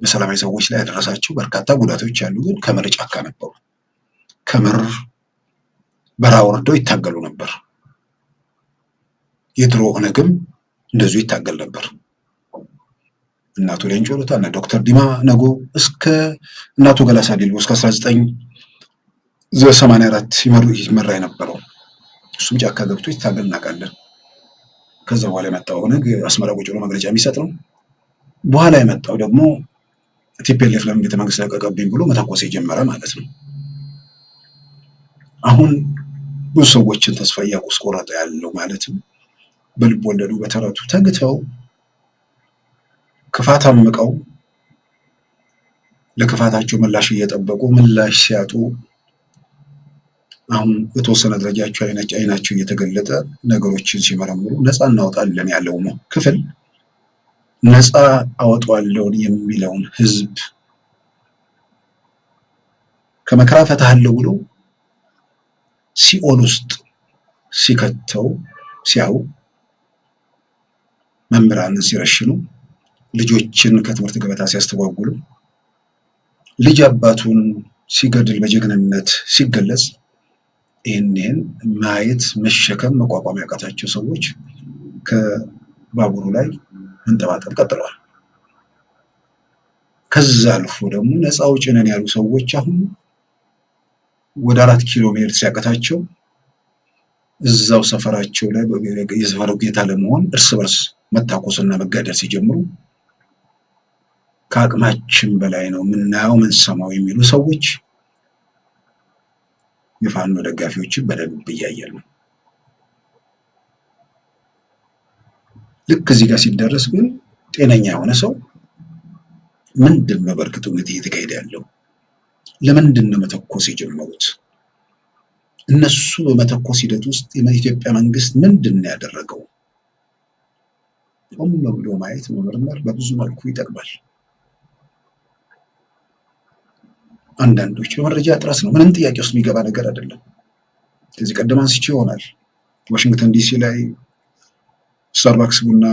በሰላማዊ ሰዎች ላይ ያደረሳቸው በርካታ ጉዳቶች ያሉ፣ ግን ከምር ጫካ ነበሩ። ከምር በረሃ ወርደው ይታገሉ ነበር። የድሮ ኦነግም እንደዚሁ ይታገል ነበር። እናቱ ሌንጮ ለታ እና ዶክተር ዲማ ነጎ እስከ እናቱ ገላሳ ዲልቦ እስከ 1984 ይመራ የነበረው እሱም ጫካ ገብቶ ይታገል እናውቃለን። ከዛ በኋላ የመጣው ኦነግ አስመራ ቁጭ ብሎ መግለጫ የሚሰጥ ነው። በኋላ የመጣው ደግሞ ቲፒኤልኤፍ ለምን ቤተመንግስት ለቀቀብኝ ብሎ መተኮስ የጀመረ ማለት ነው። አሁን ብዙ ሰዎችን ተስፋ እያቆረጠ ያለው ማለትም በልብ ወለዱ በተረቱ ተግተው ክፋት አምቀው ለክፋታቸው ምላሽ እየጠበቁ ምላሽ ሲያጡ አሁን በተወሰነ ደረጃቸው አይናቸው እየተገለጠ ነገሮችን ሲመረምሩ ነፃ እናወጣለን ያለው ክፍል ነፃ አወጣዋለሁ የሚለውን ህዝብ ከመከራ ፈታለሁ ብሎ ሲኦል ውስጥ ሲከተው ሲያዩ፣ መምህራንን ሲረሽኑ፣ ልጆችን ከትምህርት ገበታ ሲያስተጓጉሉ፣ ልጅ አባቱን ሲገድል በጀግንነት ሲገለጽ ይህንን ማየት መሸከም መቋቋም ያቃታቸው ሰዎች ከባቡሩ ላይ መንጠባጠብ ቀጥለዋል። ከዛ አልፎ ደግሞ ነፃ አውጪ ነን ያሉ ሰዎች አሁን ወደ 4 ኪሎ ሜትር ሲያቀታቸው እዛው ሰፈራቸው ላይ የሰፈሩ ጌታ ለመሆን እርስ በርስ መታኮስና መጋደል ሲጀምሩ ከአቅማችን በላይ ነው ምናየው ምንሰማው የሚሉ ሰዎች የፋኖ ደጋፊዎችን በደንብ እያየን ነው። ልክ እዚህ ጋር ሲደረስ ግን ጤነኛ የሆነ ሰው ምንድን ነው በእርግጥ እየተካሄደ ያለው? ለምንድን ነው መተኮስ የጀመሩት? እነሱ በመተኮስ ሂደት ውስጥ የኢትዮጵያ መንግስት ምንድን ነው ያደረገው? ቆም ብሎ ማየት መመርመር በብዙ መልኩ ይጠቅማል። አንዳንዶች የመረጃ እጥረት ነው፣ ምንም ጥያቄ ውስጥ የሚገባ ነገር አይደለም። ከዚህ ቀደም አንስቼ ይሆናል ዋሽንግተን ዲሲ ላይ ስታርባክስ ቡና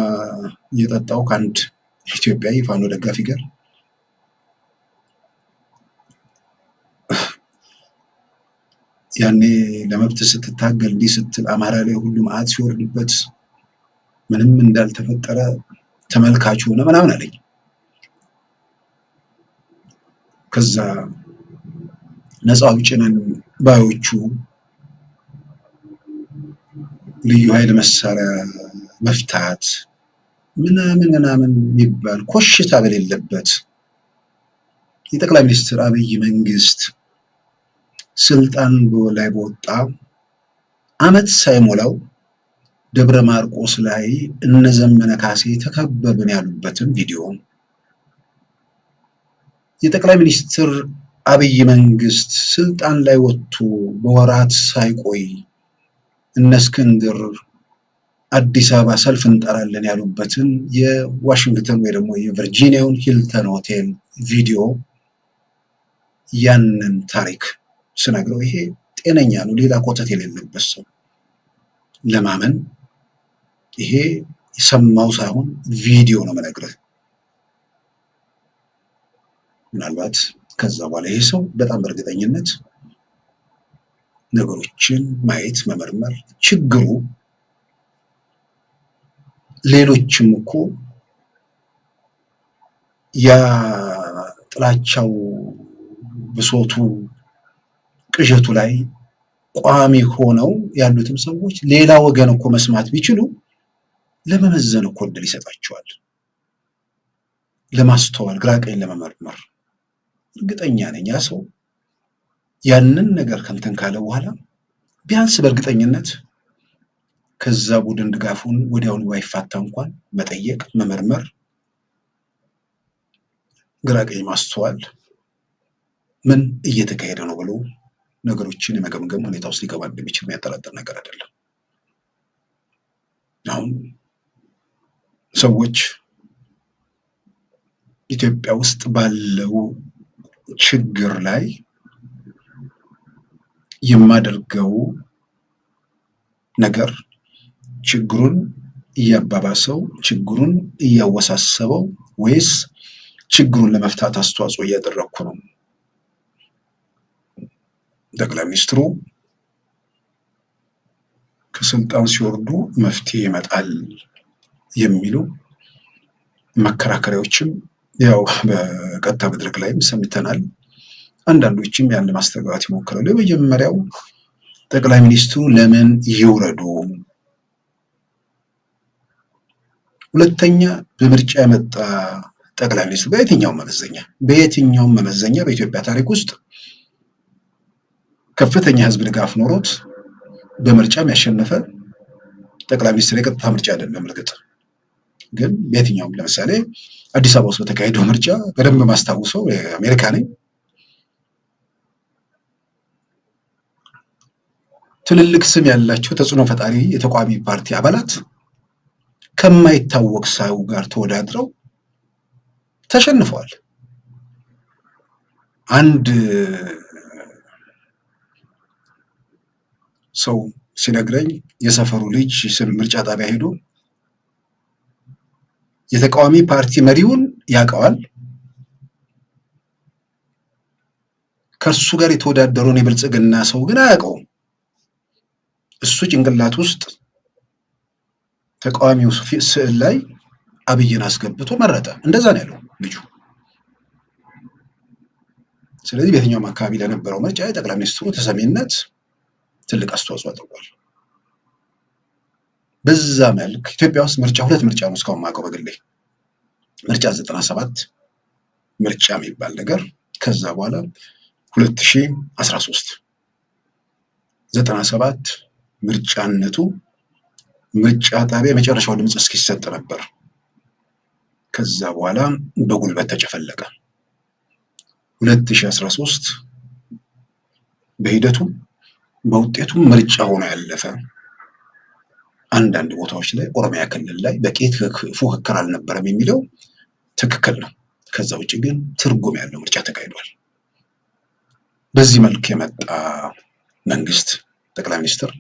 እየጠጣው ከአንድ ኢትዮጵያዊ ፋኖ ደጋፊ ጋር ያኔ ለመብት ስትታገል እንዲህ ስትል አማራ ላይ ሁሉ መዓት ሲወርድበት ምንም እንዳልተፈጠረ ተመልካች ሆነ ምናምን አለኝ። ከዛ ነፃ አውጪ ነን ባዮቹ ልዩ ኃይል መሳሪያ መፍታት ምናምን የሚባል ኮሽታ በሌለበት የጠቅላይ ሚኒስትር አብይ መንግስት ስልጣን ላይ በወጣ አመት ሳይሞላው ደብረ ማርቆስ ላይ እነዘመነ ካሴ ተከበብን ያሉበትን ቪዲዮ የጠቅላይ ሚኒስትር አብይ መንግስት ስልጣን ላይ ወጥቶ በወራት ሳይቆይ እነ እስክንድር አዲስ አበባ ሰልፍ እንጠራለን ያሉበትን የዋሽንግተን ወይ ደግሞ የቨርጂኒያውን ሂልተን ሆቴል ቪዲዮ ያንን ታሪክ ስነግረው ይሄ ጤነኛ ነው ሌላ ኮተት የሌለበት ሰው ለማመን ይሄ ሰማው ሳይሆን ቪዲዮ ነው የምነግርህ። ምናልባት ከዛ በኋላ ይሄ ሰው በጣም በእርግጠኝነት ነገሮችን ማየት መመርመር ችግሩ ሌሎችም እኮ ያ ጥላቻው ብሶቱ ቅዠቱ ላይ ቋሚ ሆነው ያሉትም ሰዎች ሌላ ወገን እኮ መስማት ቢችሉ ለመመዘን እኮ እድል ይሰጣቸዋል፣ ለማስተዋል ግራ ቀኝ ለመመርመር። እርግጠኛ ነኝ ያ ሰው ያንን ነገር ከንተን ካለ በኋላ ቢያንስ በእርግጠኝነት ከዛ ቡድን ድጋፉን ወዲያውኑ ባይፋታ እንኳን መጠየቅ መመርመር ግራ ቀኝ ማስተዋል ምን እየተካሄደ ነው ብሎ ነገሮችን የመገምገም ሁኔታ ውስጥ ሊገባ እንደሚችል የሚያጠራጥር ነገር አይደለም። አሁን ሰዎች ኢትዮጵያ ውስጥ ባለው ችግር ላይ የማደርገው ነገር ችግሩን እያባባሰው ችግሩን እያወሳሰበው ወይስ ችግሩን ለመፍታት አስተዋጽኦ እያደረኩ ነው? ጠቅላይ ሚኒስትሩ ከስልጣን ሲወርዱ መፍትሄ ይመጣል የሚሉ መከራከሪያዎችም ያው በቀጥታ መድረክ ላይም ሰምተናል። አንዳንዶችም ያን ለማስተጋባት ይሞክራሉ። የመጀመሪያው ጠቅላይ ሚኒስትሩ ለምን ይውረዱ? ሁለተኛ በምርጫ የመጣ ጠቅላይ ሚኒስትሩ በየትኛውም መመዘኛ በኢትዮጵያ ታሪክ ውስጥ ከፍተኛ ህዝብ ድጋፍ ኖሮት በምርጫም ያሸነፈ ጠቅላይ ሚኒስትር የቀጥታ ምርጫ አይደለም። እርግጥ ግን በየትኛውም ለምሳሌ አዲስ አበባ ውስጥ በተካሄደው ምርጫ በደንብ ማስታውሰው የአሜሪካ ነኝ ትልልቅ ስም ያላቸው ተጽዕኖ ፈጣሪ የተቃዋሚ ፓርቲ አባላት ከማይታወቅ ሰው ጋር ተወዳድረው ተሸንፈዋል። አንድ ሰው ሲነግረኝ የሰፈሩ ልጅ ምርጫ ጣቢያ ሄዶ የተቃዋሚ ፓርቲ መሪውን ያውቀዋል፣ ከሱ ጋር የተወዳደረውን የብልጽግና ሰው ግን አያውቀውም። እሱ ጭንቅላት ውስጥ ተቃዋሚው ስዕል ላይ አብይን አስገብቶ መረጠ። እንደዛ ነው ያለው ልጁ። ስለዚህ በየትኛውም አካባቢ ለነበረው ምርጫ የጠቅላይ ሚኒስትሩ ተሰሚነት ትልቅ አስተዋጽኦ አድርጓል። በዛ መልክ ኢትዮጵያ ውስጥ ሁለት ምርጫ ነው እስካሁን የማውቀው በግሌ። ምርጫ 97 ምርጫ የሚባል ነገር፣ ከዛ በኋላ 2013 97 ምርጫነቱ ምርጫ ጣቢያ የመጨረሻው ድምፅ እስኪሰጥ ነበር። ከዛ በኋላ በጉልበት ተጨፈለቀ። 2013 በሂደቱ በውጤቱ ምርጫ ሆኖ ያለፈ። አንዳንድ ቦታዎች ላይ ኦሮሚያ ክልል ላይ በቂ ፉክክር አልነበረም የሚለው ትክክል ነው። ከዛ ውጭ ግን ትርጉም ያለው ምርጫ ተካሂዷል። በዚህ መልክ የመጣ መንግስት ጠቅላይ ሚኒስትር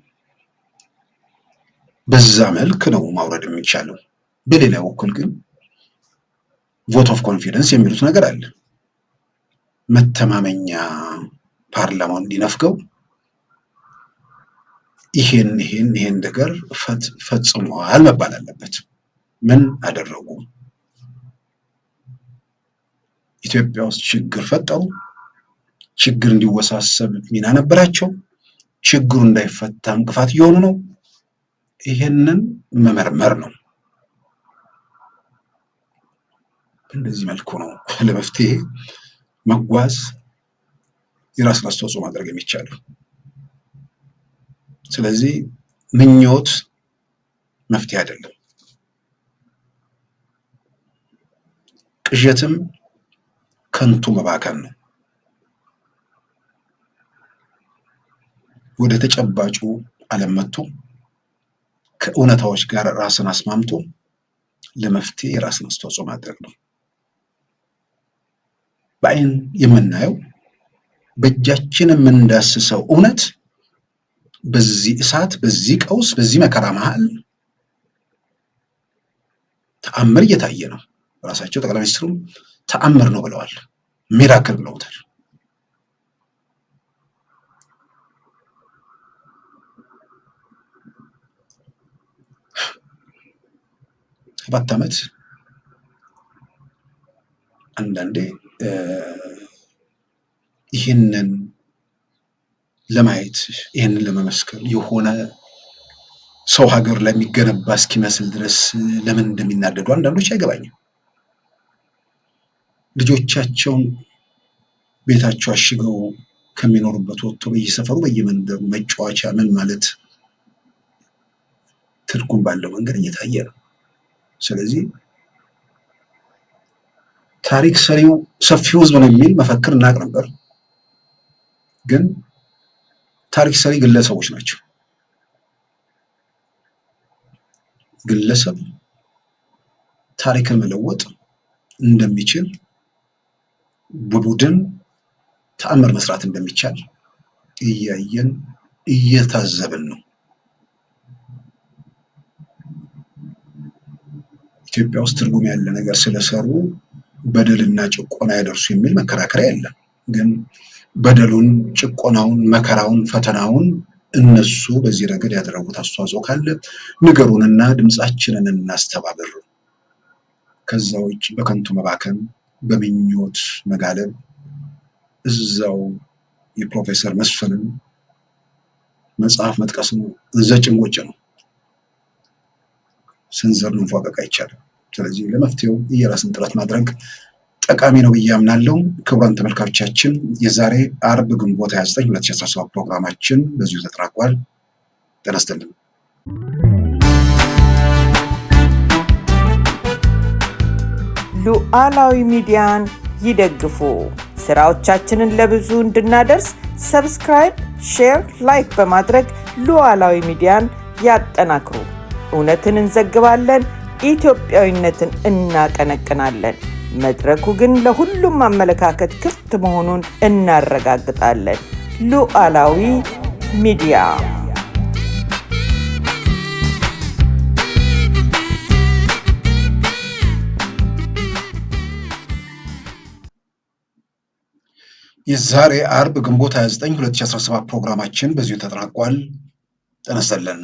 በዛ መልክ ነው ማውረድ የሚቻለው። በሌላ በኩል ግን ቮት ኦፍ ኮንፊደንስ የሚሉት ነገር አለ። መተማመኛ ፓርላማው እንዲነፍገው ይሄን ነገር ፈጽመዋል መባል አለበት። ምን አደረጉ? ኢትዮጵያ ውስጥ ችግር ፈጠሩ። ችግር እንዲወሳሰብ ሚና ነበራቸው። ችግሩ እንዳይፈታ እንቅፋት እየሆኑ ነው። ይሄንን መመርመር ነው። በእንደዚህ መልኩ ነው ለመፍትሄ መጓዝ የራስን አስተዋጽኦ ማድረግ የሚቻለው። ስለዚህ ምኞት መፍትሄ አይደለም። ቅዠትም ከንቱ መባከን ነው። ወደ ተጨባጩ ዓለም መጥቶ ከእውነታዎች ጋር ራስን አስማምቶ ለመፍትሄ የራስን አስተዋጽኦ ማድረግ ነው። በአይን የምናየው በእጃችን የምንዳስሰው እውነት በዚህ እሳት፣ በዚህ ቀውስ፣ በዚህ መከራ መሃል ተአምር እየታየ ነው። ራሳቸው ጠቅላይ ሚኒስትሩም ተአምር ነው ብለዋል። ሚራክል ብለውታል። ሰባት ዓመት አንዳንዴ ይህንን ለማየት ይህንን ለመመስከር የሆነ ሰው ሀገር ለሚገነባ እስኪመስል ድረስ ለምን እንደሚናደዱ አንዳንዶች አይገባኝም። ልጆቻቸውን ቤታቸው አሽገው ከሚኖሩበት ወጥቶ በየሰፈሩ በየመንደሩ መጫወቻ ምን ማለት ትርጉም ባለው መንገድ እየታየ ነው። ስለዚህ ታሪክ ሰሪው ሰፊው ህዝብ ነው የሚል መፈክር እናቅ ነበር። ግን ታሪክ ሰሪ ግለሰቦች ናቸው። ግለሰብ ታሪክን መለወጥ እንደሚችል በቡድን ተአምር መስራት እንደሚቻል እያየን እየታዘብን ነው። ኢትዮጵያ ውስጥ ትርጉም ያለ ነገር ስለሰሩ በደልና ጭቆና ያደርሱ የሚል መከራከሪያ የለም። ግን በደሉን፣ ጭቆናውን፣ መከራውን፣ ፈተናውን እነሱ በዚህ ረገድ ያደረጉት አስተዋጽኦ ካለ ንገሩንና ድምጻችንን እናስተባብር። ከዛ ውጭ በከንቱ መባከን፣ በምኞት መጋለብ እዛው የፕሮፌሰር መስፍንን መጽሐፍ መጥቀስ ነው። ዘጭንጎጭ ነው። ስንዘር መንፏቀቅ አይቻልም። ስለዚህ ለመፍትሄው የራስን ጥረት ማድረግ ጠቃሚ ነው ብዬ አምናለሁ። ክቡራን ተመልካቾቻችን የዛሬ አርብ ግንቦት 29 2017 ፕሮግራማችን በዚሁ ተጠናቋል። ጤና ይስጥልን። ሉዓላዊ ሚዲያን ይደግፉ። ስራዎቻችንን ለብዙ እንድናደርስ ሰብስክራይብ፣ ሼር፣ ላይክ በማድረግ ሉዓላዊ ሚዲያን ያጠናክሩ። እውነትን እንዘግባለን፣ ኢትዮጵያዊነትን እናቀነቅናለን። መድረኩ ግን ለሁሉም አመለካከት ክፍት መሆኑን እናረጋግጣለን። ሉዓላዊ ሚዲያ የዛሬ አርብ ግንቦት 29 2017 ፕሮግራማችን በዚሁ ተጠናቋል። ጤና ይስጥልን።